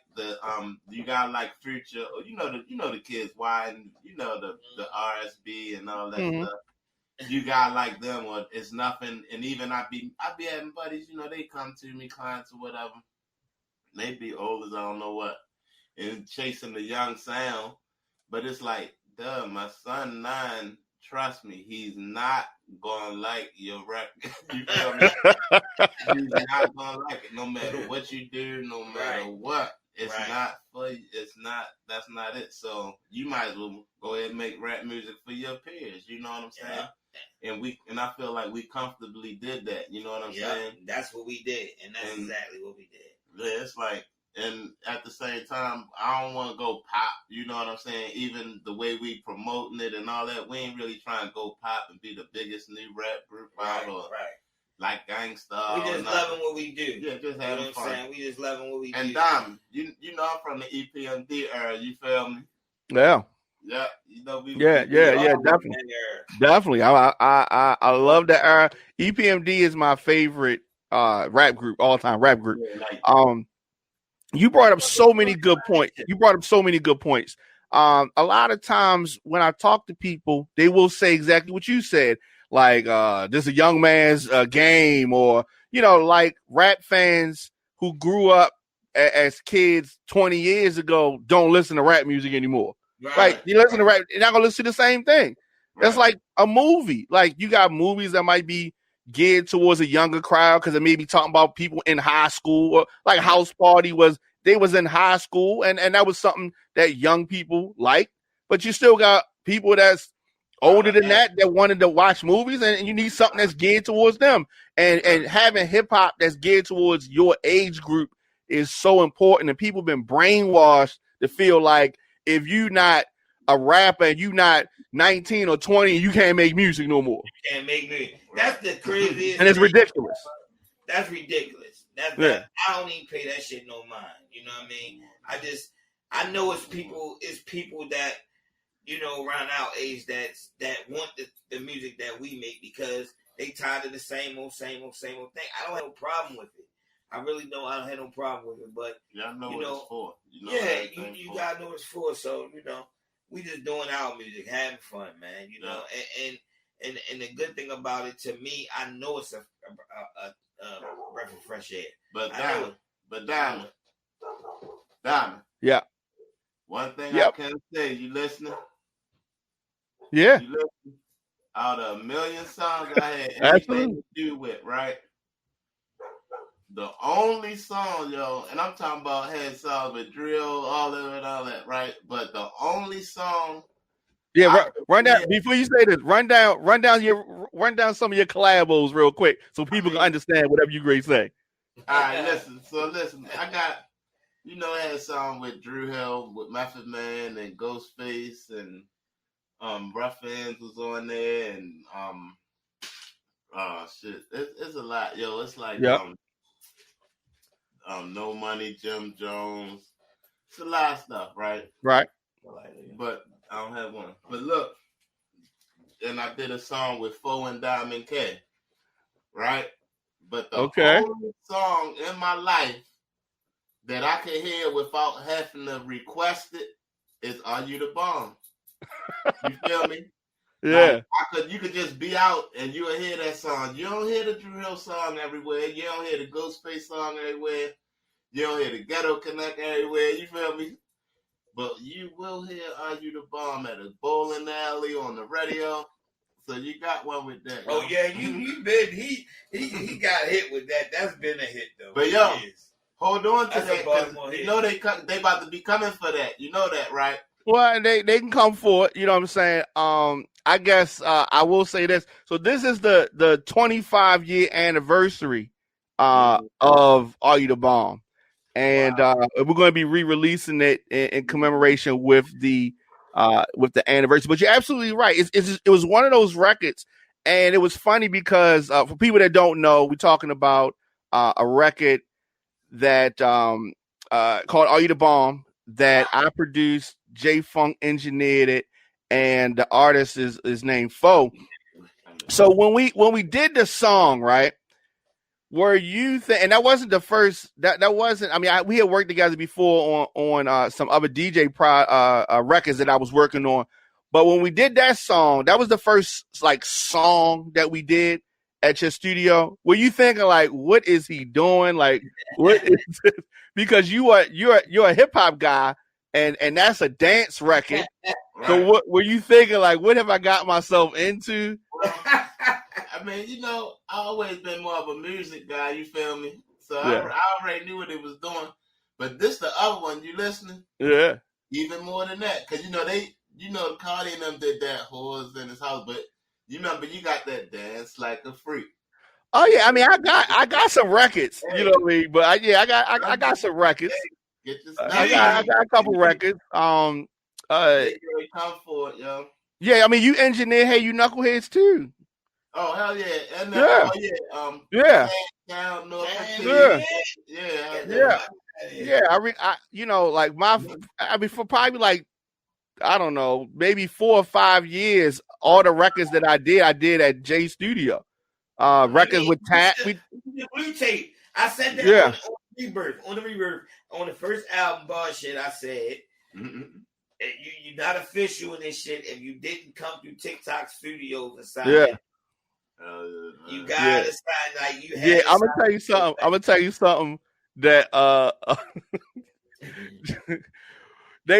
Future, or you know the kids, why, and you know the RSB and all that stuff. You gotta like them, or it's nothing. And even I be having buddies, you know, they come to me, clients or whatever. They be old as I don't know what, and chasing the young sound. But it's like, duh, my son 9, trust me, he's not gonna like your record. You feel me? He's not gonna like it, no matter what you do, no matter what. It's not for you. That's not it. So you might as well go ahead and make rap music for your peers. You know what I'm saying? Yeah. And I feel like we comfortably did that. You know what I'm saying? That's what we did, and that's exactly what we did. Yeah, it's like, and at the same time, I don't want to go pop. You know what I'm saying? Even the way we promoting it and all that, we ain't really trying to go pop and be the biggest new rap group out, or like Gangsta. We just loving what we do. Yeah, just having fun. Saying? We just loving what we do. And Dom, you know I'm from the EPMD era. You feel me? Yeah. Yeah, you know we. Yeah, definitely. I love that era. EPMD is my favorite rap group, all time rap group. You brought up so many good points. a lot of times when I talk to people, they will say exactly what you said, like this is a young man's game, or like rap fans who grew up as kids 20 years ago don't listen to rap music anymore. Right? You listen to rap, you're not gonna listen to the same thing. It's like a movie. Like you got movies that might be geared towards a younger crowd because it may be talking about people in high school, or like House Party was in high school, and that was something that young people like. But you still got people that's older than that wanted to watch movies, and you need something that's geared towards them. And having hip hop that's geared towards your age group is so important. And people have been brainwashed to feel like if you not a rapper and you not 19 or 20, you can't make music no more. You can't make music. That's the craziest. And it's ridiculous. That's ridiculous. I don't even pay that shit no mind. You know what I mean? I know it's people that, around our age that want the music that we make because they tired of the same old thing. I don't have no problem with it. I really don't. I don't have no problem with it. But y'all know what it's for. You gotta know what it's for. So we just doing our music, having fun, man. And the good thing about it, to me, I know it's a breath of fresh air. But Diamond. Yeah. One thing I can say, you listening? Yeah. You listening? Out of a million songs I had anything to do with, right? The only song, and I'm talking about had songs with drill, all of it, all that, right? But the only song. Yeah, run down before you say this. Run down some of your collabos real quick so people can understand whatever you great say. All right, listen. I got, I had a song with Drew Hill, with Method Man and Ghostface, and Rough Ends was on there, and shit, it's a lot, yo. It's like No Money, Jim Jones. It's a lot of stuff, right? Right. But I don't have one. But look, and I did a song with Foe and Diamond K, right? But the only song in my life that I can hear without having to request it is Are You the Bomb? You feel me? Yeah. Like, you could just be out and you will hear that song. You don't hear the Drew Hill song everywhere. You don't hear the Ghostface song everywhere. You don't hear the Ghetto Connect everywhere. You feel me? But you will hear Are You the Bomb at a bowling alley on the radio. So you got one with that. Oh, yeah, you been he got hit with that. That's been a hit though. But hold on to that. You know they about to be coming for that. You know that, right? Well, they can come for it. You know what I'm saying? I guess I will say this. So this is the 25-year anniversary of Are You the Bomb. And we're going to be re-releasing it in commemoration with the anniversary. But you're absolutely right. It was one of those records, and it was funny because for people that don't know, we're talking about a record that called "Are You the Bomb" that I produced. J Funk engineered it, and the artist is named Foe. So when we did the song, right? Were you and that wasn't the first that wasn't, I mean, we had worked together before on some other DJ records that I was working on, but when we did that song, that was the first like song that we did at your studio. Were you thinking like, what is he doing? Like, what is this? Because you're a hip hop guy, and that's a dance record. Right. So what were you thinking? Like, what have I got myself into? I mean, I always been more of a music guy, you feel me? So I already knew what it was doing. But this the other one, you listening? Yeah. Even more than that. Because, Cardi and them did that, Whores in His House. But you remember, you got that Dance Like a Freak. Oh, yeah. I mean, I got some records, you know what I mean? But, I got some records. Get this I got a couple records. Come for it, yo. Yeah, I mean, you engineer Hey You Knuckleheads, too. Oh, hell yeah. And for probably like, I don't know, maybe 4 or 5 years, all the records that I did at J Studio. Records with Tat. Blue tape. I said that on the Rebirth. On the first album, bar shit, I said, You're not official in this shit if you didn't come through TikTok studios and sign Yeah. in. You gotta sign like you had. Yeah, I'm gonna tell you something. I'm gonna tell you something that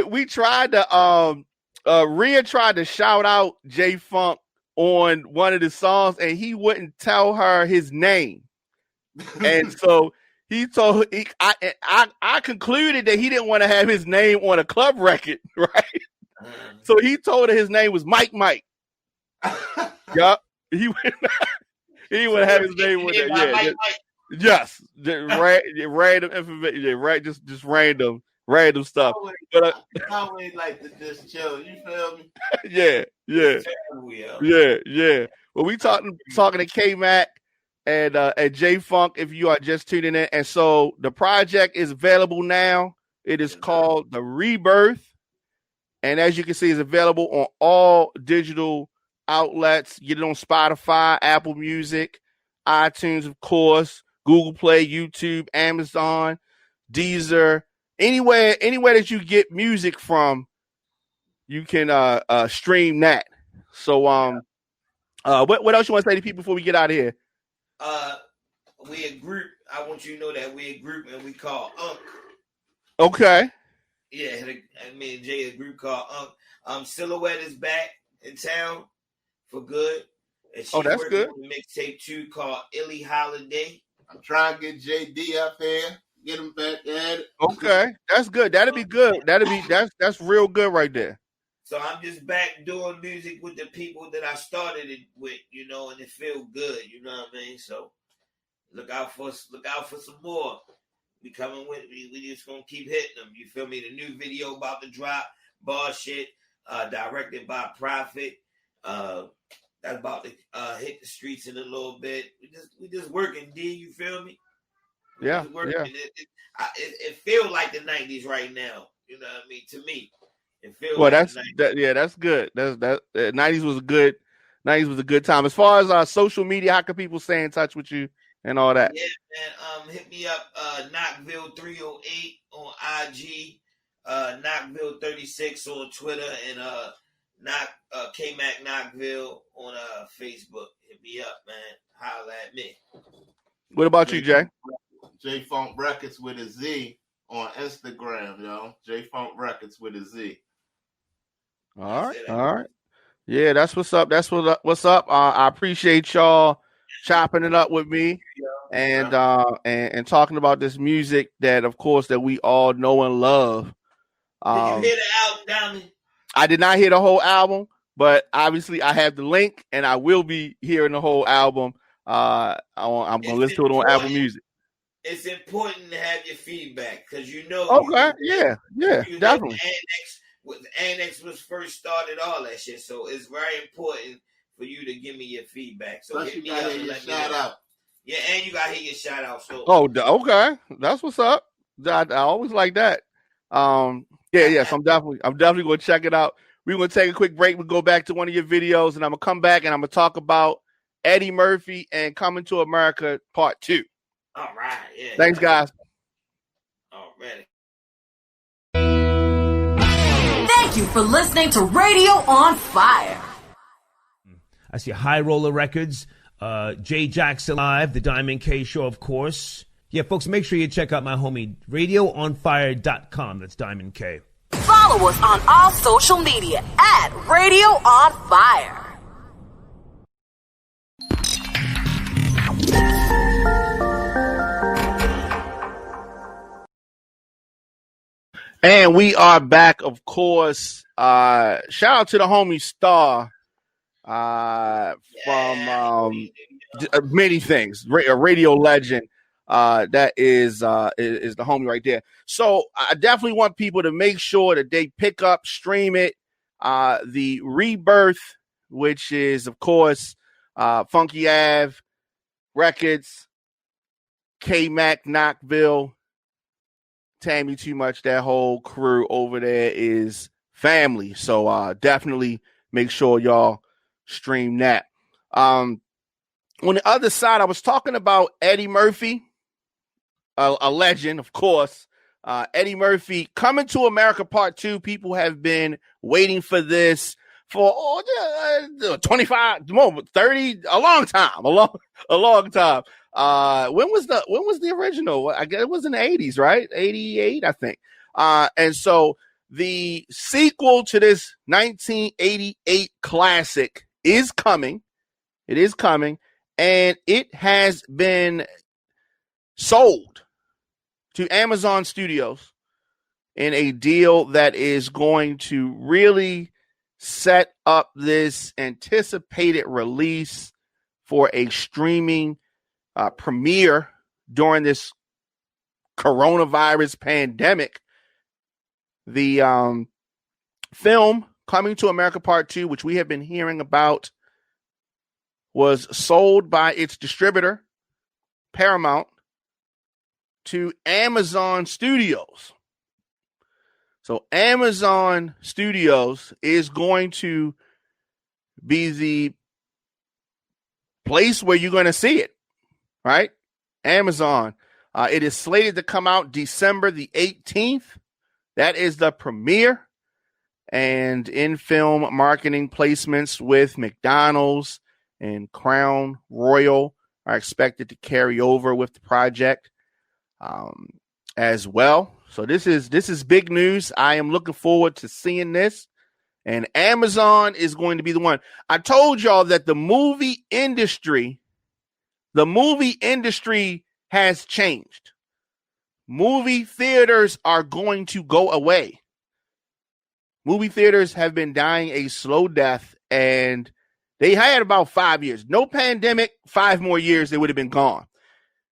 we tried to Rhea tried to shout out J Funk on one of the songs, and he wouldn't tell her his name, and so I concluded that he didn't want to have his name on a club record, right? So he told her his name was Mike. Yup, he would have his name with it. Yeah, yes, random information. Yeah, right, just random stuff. I always like to just chill. You feel me? Yeah. Well, we talking to KMack and J Funk. If you are just tuning in, and so the project is available now. It is called The Rebirth, and as you can see, it's available on all digital outlets. Get it on Spotify, Apple Music, iTunes, of course, Google Play, YouTube, Amazon, Deezer, anywhere that you get music from, you can stream that. So what else you want to say to people before we get out of here? We a group. I want you to know that we a group and we call Unk. Okay. Yeah, me and Jay a group called Unk. Silhouette is back in town for good. And she's that's good. On the mixtape too called Illy Holiday. I'm trying to get JD up here, get him back at it. Okay, that's good. That'll be good. That's real good right there. So I'm just back doing music with the people that I started it with, and it feel good, you know what I mean? So look out for some more. We coming with we just gonna keep hitting them. You feel me? The new video about to drop, bar shit, directed by Prophet. That's about to hit the streets in a little bit. We just working, D. You feel me? Yeah. It feels like the 90s right now. You know what I mean? To me, it feels. Well, like that's good. That 90s was a good. 90s was a good time. As far as our social media, how can people stay in touch with you and all that? Yeah, man. Hit me up, KnokVille 308 on IG, KnokVille 36 on Twitter, and KMack KnokVille on Facebook. Hit me up, man. Holla at me. What about you, Jay? J Funk Records with a Z on Instagram, yo. J Funk Records with a Z. All right. Yeah, that's what's up. What's up. I appreciate y'all chopping it up with me and talking about this music that, of course, that we all know and love. Did you hear the album, Diamond? I did not hear the whole album, but obviously I have the link, and I will be hearing the whole album. I'm going to listen to it on Apple Music. It's important to have your feedback because Okay, yeah, definitely. Annex was first started, all that shit. So it's very important for you to give me your feedback. So plus hit me you up gotta and hear let your me shout know. out. Yeah, and you got to hear your shout out. So okay, that's what's up. I always like that. So I'm definitely going to check it out. We're going to take a quick break. We'll go back to one of your videos, and I'm going to come back and I'm going to talk about Eddie Murphy and Coming to America Part 2. All right. Yeah. Thanks, guys. Already. Thank you for listening to Radio on Fire. I see High Roller Records, Jay Jackson Live, The Diamond K Show, of course. Yeah, folks, make sure you check out my homie, RadioOnFire.com. That's Diamond K. Follow us on all social media at Radio on Fire. And we are back, of course. Shout out to the homie Star from many things, a radio legend. That is the homie right there. So I definitely want people to make sure that they pick up, stream it. The Rebirth, which is, of course, Funky Ave Records, KMack KnokVille, Tammy Too Much, that whole crew over there is family. So definitely make sure y'all stream that. On the other side, I was talking about Eddie Murphy, a legend, of course. Eddie Murphy, Coming to America Part 2. People have been waiting for this for 25, 30, a long time, a long time. When was the original? I guess it was in the 80s, right? 88, I think. And so the sequel to this 1988 classic is coming. It is coming, and it has been sold to Amazon Studios in a deal that is going to really set up this anticipated release for a streaming premiere during this coronavirus pandemic. The film Coming to America Part 2, which we have been hearing about, was sold by its distributor, Paramount, to Amazon Studios. So Amazon Studios is going to be the place where you're going to see it, right? Amazon. It is slated to come out December the 18th. That is the premiere. And in-film marketing placements with McDonald's and Crown Royal are expected to carry over with the project as well. So this is big news. I am looking forward to seeing this. And Amazon is going to be the one. I told y'all that the movie industry has changed. Movie theaters are going to go away. Movie theaters have been dying a slow death, and they had about 5 years. No pandemic, 5 more years, they would have been gone.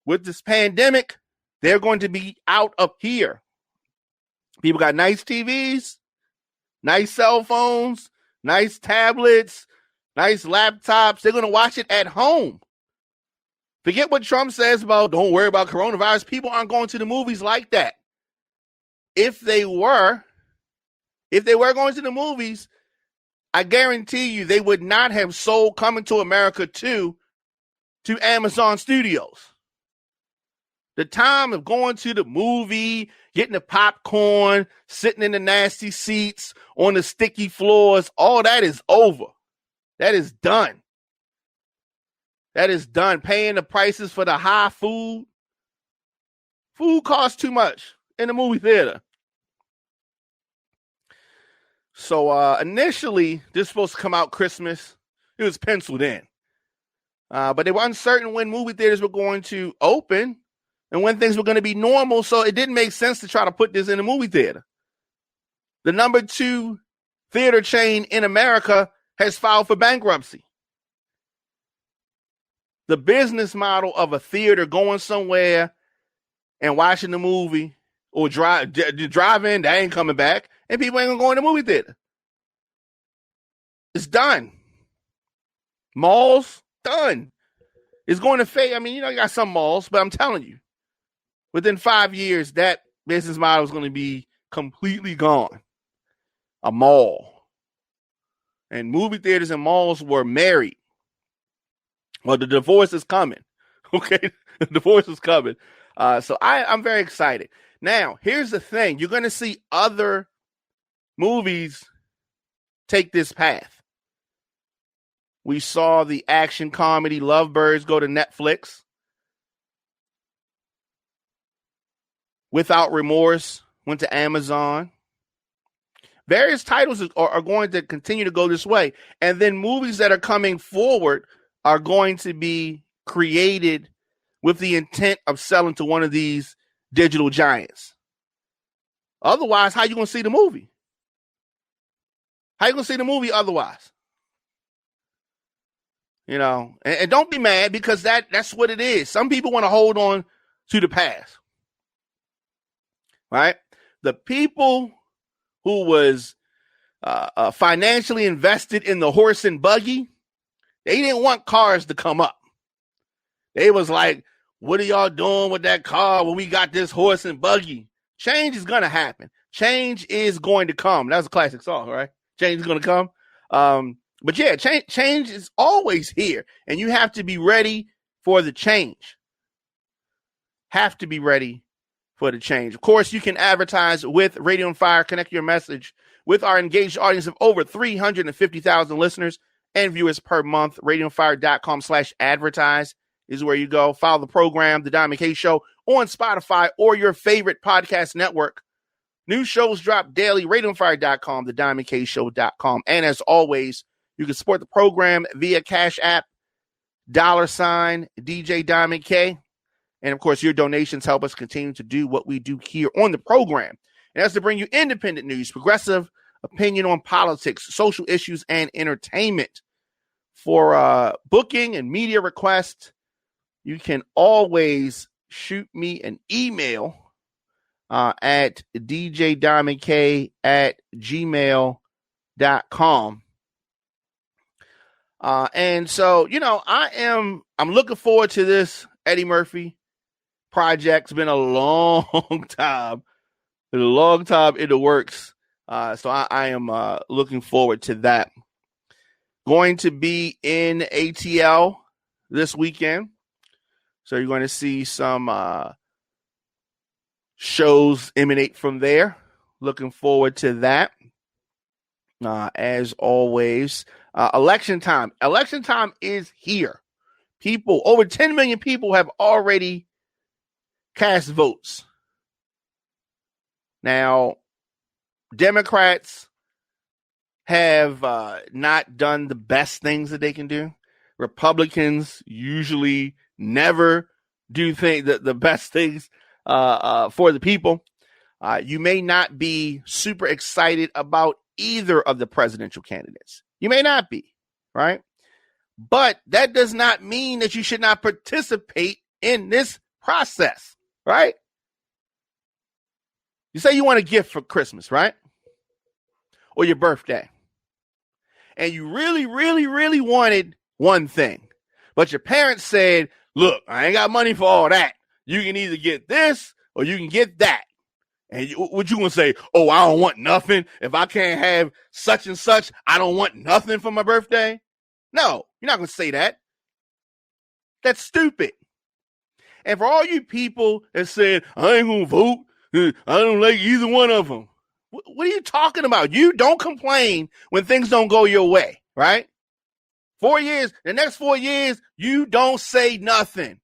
With this pandemic, they're going to be out of here. People got nice TVs, nice cell phones, nice tablets, nice laptops. They're going to watch it at home. Forget what Trump says about don't worry about coronavirus. People aren't going to the movies like that. If they were going to the movies, I guarantee you they would not have sold Coming to America 2 to Amazon Studios. The time of going to the movie, getting the popcorn, sitting in the nasty seats, on the sticky floors, all that is over. That is done. That is done. Paying the prices for the high food. Food costs too much in the movie theater. So initially, this was supposed to come out Christmas. It was penciled in. But they were uncertain when movie theaters were going to open and when things were going to be normal. So it didn't make sense to try to put this in a movie theater. The number 2 theater chain in America has filed for bankruptcy. The business model of a theater going somewhere and watching the movie or drive in, they ain't coming back, and people ain't gonna go in the movie theater. It's done. Malls, done. It's going to fade. I mean, you got some malls, but I'm telling you, within 5 years, that business model is going to be completely gone. A mall. And movie theaters and malls were married. Well, the divorce is coming. Okay? The divorce is coming. So I'm very excited. Now, here's the thing. You're going to see other movies take this path. We saw the action comedy Lovebirds go to Netflix. Without Remorse went to Amazon. Various titles are going to continue to go this way. And then movies that are coming forward are going to be created with the intent of selling to one of these digital giants. Otherwise, how you going to see the movie? How you going to see the movie otherwise? And don't be mad because that's what it is. Some people want to hold on to the past. Right? The people who was financially invested in the horse and buggy, they didn't want cars to come up. They was like, what are y'all doing with that car when we got this horse and buggy? Change is going to happen. Change is going to come. That was a classic song, right? Change is going to come. But yeah, change is always here. And you have to be ready for the change. Have to be ready for the change. Of course, you can advertise with Radio on Fire. Connect your message with our engaged audience of over 350,000 listeners and viewers per month. RadioonFire.com/advertise is where you go. Follow the program, The Diamond K Show, on Spotify or your favorite podcast network. New shows drop daily. RadioonFire.com, TheDiamondKShow.com. And as always, you can support the program via Cash App, $DJ Diamond K. And of course, your donations help us continue to do what we do here on the program. And that's to bring you independent news, progressive opinion on politics, social issues, and entertainment. For booking and media requests, you can always shoot me an email at djdiamondk@gmail.com. And so, I'm looking forward to this Eddie Murphy project. It's been a long time. Been a long time in the works. So I am looking forward to that. Going to be in ATL this weekend. So you're going to see some shows emanate from there. Looking forward to that. As always, election time. Election time is here. People, over 10 million people have already cast votes. Now, Democrats have not done the best things that they can do. Republicans usually never do the best things for the people. You may not be super excited about either of the presidential candidates. You may not be, right? But that does not mean that you should not participate in this process, right? You say you want a gift for Christmas, right? Or your birthday. And you really, really, really wanted one thing. But your parents said, look, I ain't got money for all that. You can either get this or you can get that. And what you gonna say? Oh, I don't want nothing. If I can't have such and such, I don't want nothing for my birthday. No, you're not gonna say that. That's stupid. And for all you people that said, I ain't gonna vote, I don't like either one of them. What are you talking about? You don't complain when things don't go your way, right? 4 years, the next 4 years, you don't say nothing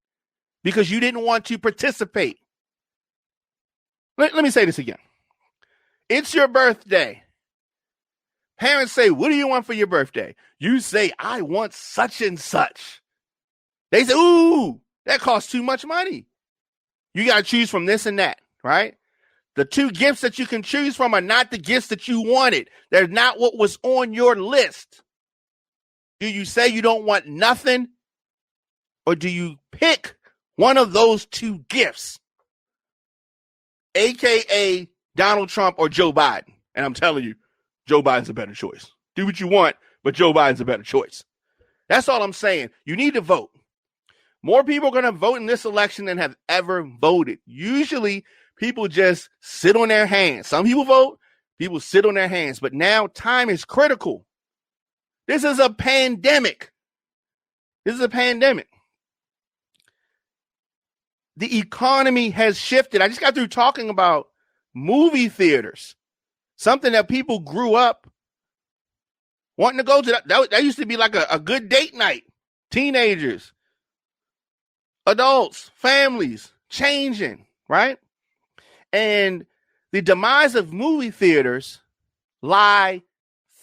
because you didn't want to participate. Let me say this again. It's your birthday. Parents say, what do you want for your birthday? You say, I want such and such. They say, ooh, that costs too much money. You got to choose from this and that, right? The two gifts that you can choose from are not the gifts that you wanted. They're not what was on your list. Do you say you don't want nothing? Or do you pick one of those two gifts? AKA Donald Trump or Joe Biden. And I'm telling you, Joe Biden's a better choice. Do what you want, but Joe Biden's a better choice. That's all I'm saying. You need to vote. More people are going to vote in this election than have ever voted. Usually, people just sit on their hands. Some people vote, people sit on their hands. But now time is critical. This is a pandemic. This is a pandemic. The economy has shifted. I just got through talking about movie theaters, something that people grew up wanting to go to. That used to be like a good date night. Teenagers, adults, families, changing, right? And the demise of movie theaters lie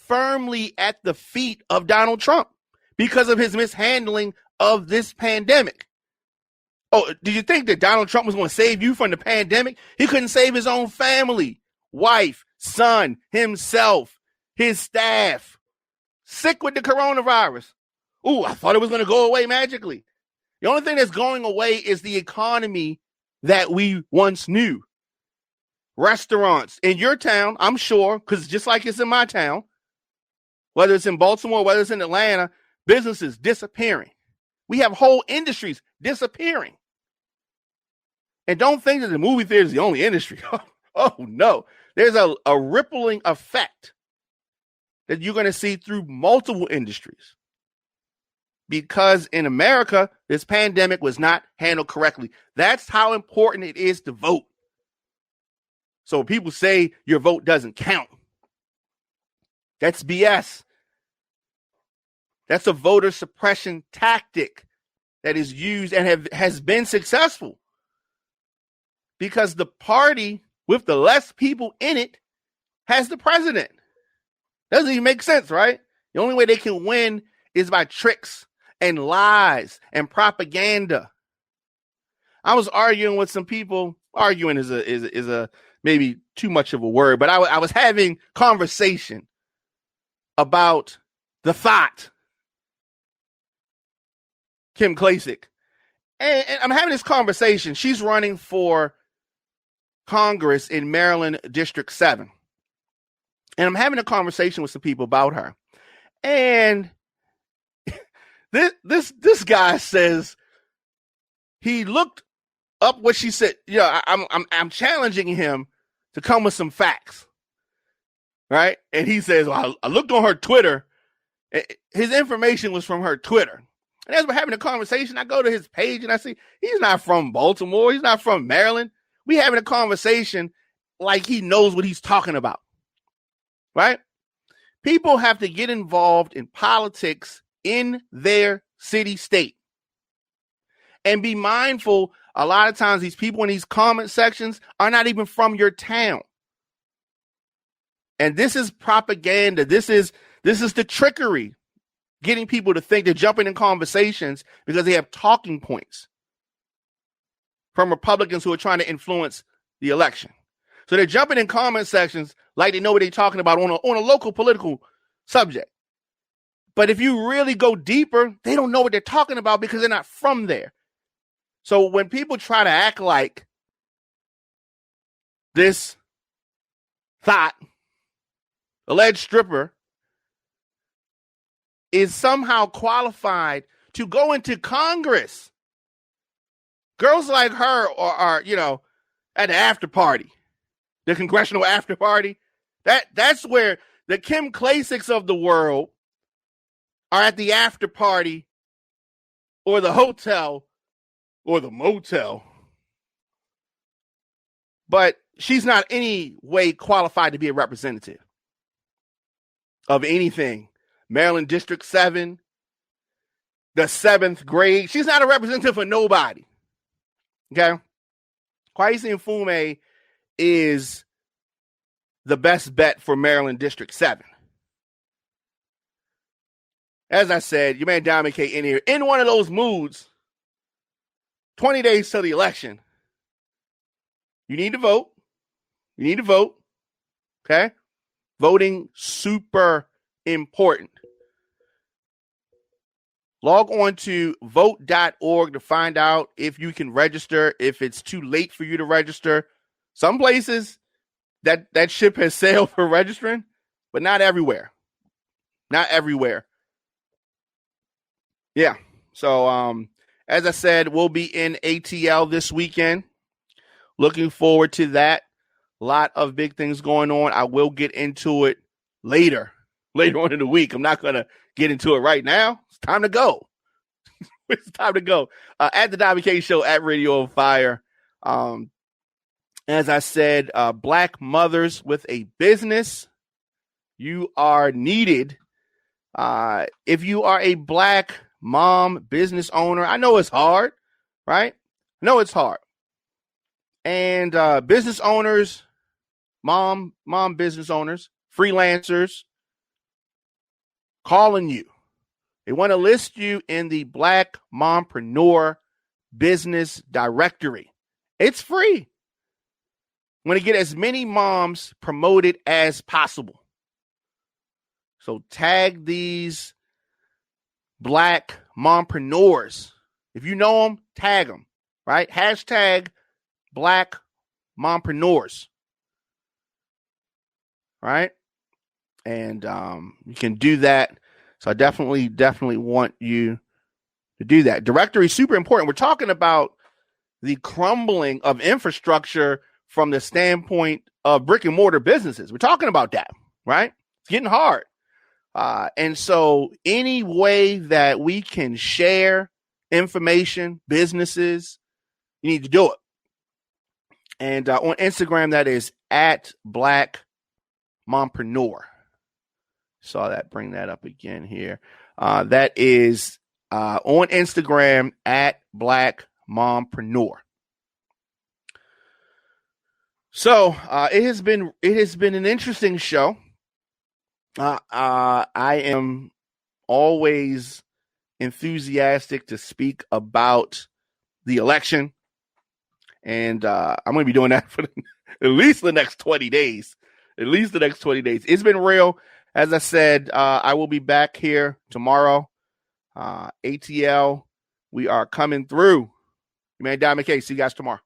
firmly at the feet of Donald Trump because of his mishandling of this pandemic. Oh, did you think that Donald Trump was going to save you from the pandemic? He couldn't save his own family, wife, son, himself, his staff. Sick with the coronavirus. Ooh, I thought it was going to go away magically. The only thing that's going away is the economy that we once knew. Restaurants in your town, I'm sure, because just like it's in my town, whether it's in Baltimore, whether it's in Atlanta, businesses disappearing. We have whole industries disappearing. And don't think that the movie theater is the only industry. Oh, no. There's a rippling effect that you're going to see through multiple industries. Because in America, this pandemic was not handled correctly. That's how important it is to vote. So people say your vote doesn't count. That's BS. That's a voter suppression tactic that is used and has been successful because the party with the less people in it has the president. Doesn't even make sense, right? The only way they can win is by tricks and lies and propaganda. I was arguing with some people. Arguing is a maybe too much of a word, but I was having conversation about the thought, Kim Klacik. And I'm having this conversation. She's running for Congress in Maryland District 7. And I'm having a conversation with some people about her. And this guy says he looked up what she said. I'm challenging him to come with some facts. Right? And he says, well, I looked on her Twitter. His information was from her Twitter. And as we're having a conversation, I go to his page and I see he's not from Baltimore. He's not from Maryland. We having a conversation like he knows what he's talking about. Right? People have to get involved in politics in their city, state. And be mindful, a lot of times these people in these comment sections are not even from your town. And this is propaganda. This is the trickery. Getting people to think they're jumping in conversations because they have talking points from Republicans who are trying to influence the election. So they're jumping in comment sections like they know what they're talking about on a local political subject. But if you really go deeper, they don't know what they're talking about because they're not from there. So when people try to act like this thought, alleged stripper, is somehow qualified to go into Congress. Girls like her are at the after party, the congressional after party. That's where the Kim Klaciks of the world are at the after party or the hotel or the motel. But she's not any way qualified to be a representative of anything. Maryland District 7, the 7th grade. She's not a representative for nobody. Okay? Kweisi Mfume is the best bet for Maryland District 7. As I said, your man Diamond K in here, in one of those moods, 20 days till the election. You need to vote. You need to vote. Okay? Voting super important. Log on to vote.org to find out if you can register, if it's too late for you to register. Some places that ship has sailed for registering, but not everywhere. Not everywhere. Yeah. So, as I said, we'll be in ATL this weekend. Looking forward to that. A lot of big things going on. I will get into it later on in the week. I'm not going to get into it right now. It's time to go. It's time to go. At the Diamond K Show at Radio on Fire. As I said, Black mothers with a business, you are needed. If you are a Black mom business owner, I know it's hard, right? I know it's hard. And business owners, mom business owners, freelancers, calling you. They want to list you in the Black Mompreneur Business Directory. It's free. Want to get as many moms promoted as possible. So tag these Black mompreneurs. If you know them, tag them, right? Hashtag Black mompreneurs. Right? And you can do that. So I definitely want you to do that. Directory is super important. We're talking about the crumbling of infrastructure from the standpoint of brick and mortar businesses. We're talking about that, right? It's getting hard. And so any way that we can share information, businesses, you need to do it. And on Instagram, that is at Black Mompreneur. Saw that. Bring that up again here. That is on Instagram at Black Mompreneur. So it has been an interesting show. I am always enthusiastic to speak about the election, and I'm going to be doing that for at least the next 20 days. It's been real. As I said, I will be back here tomorrow. ATL, we are coming through. Man, Diamond K. See you guys tomorrow.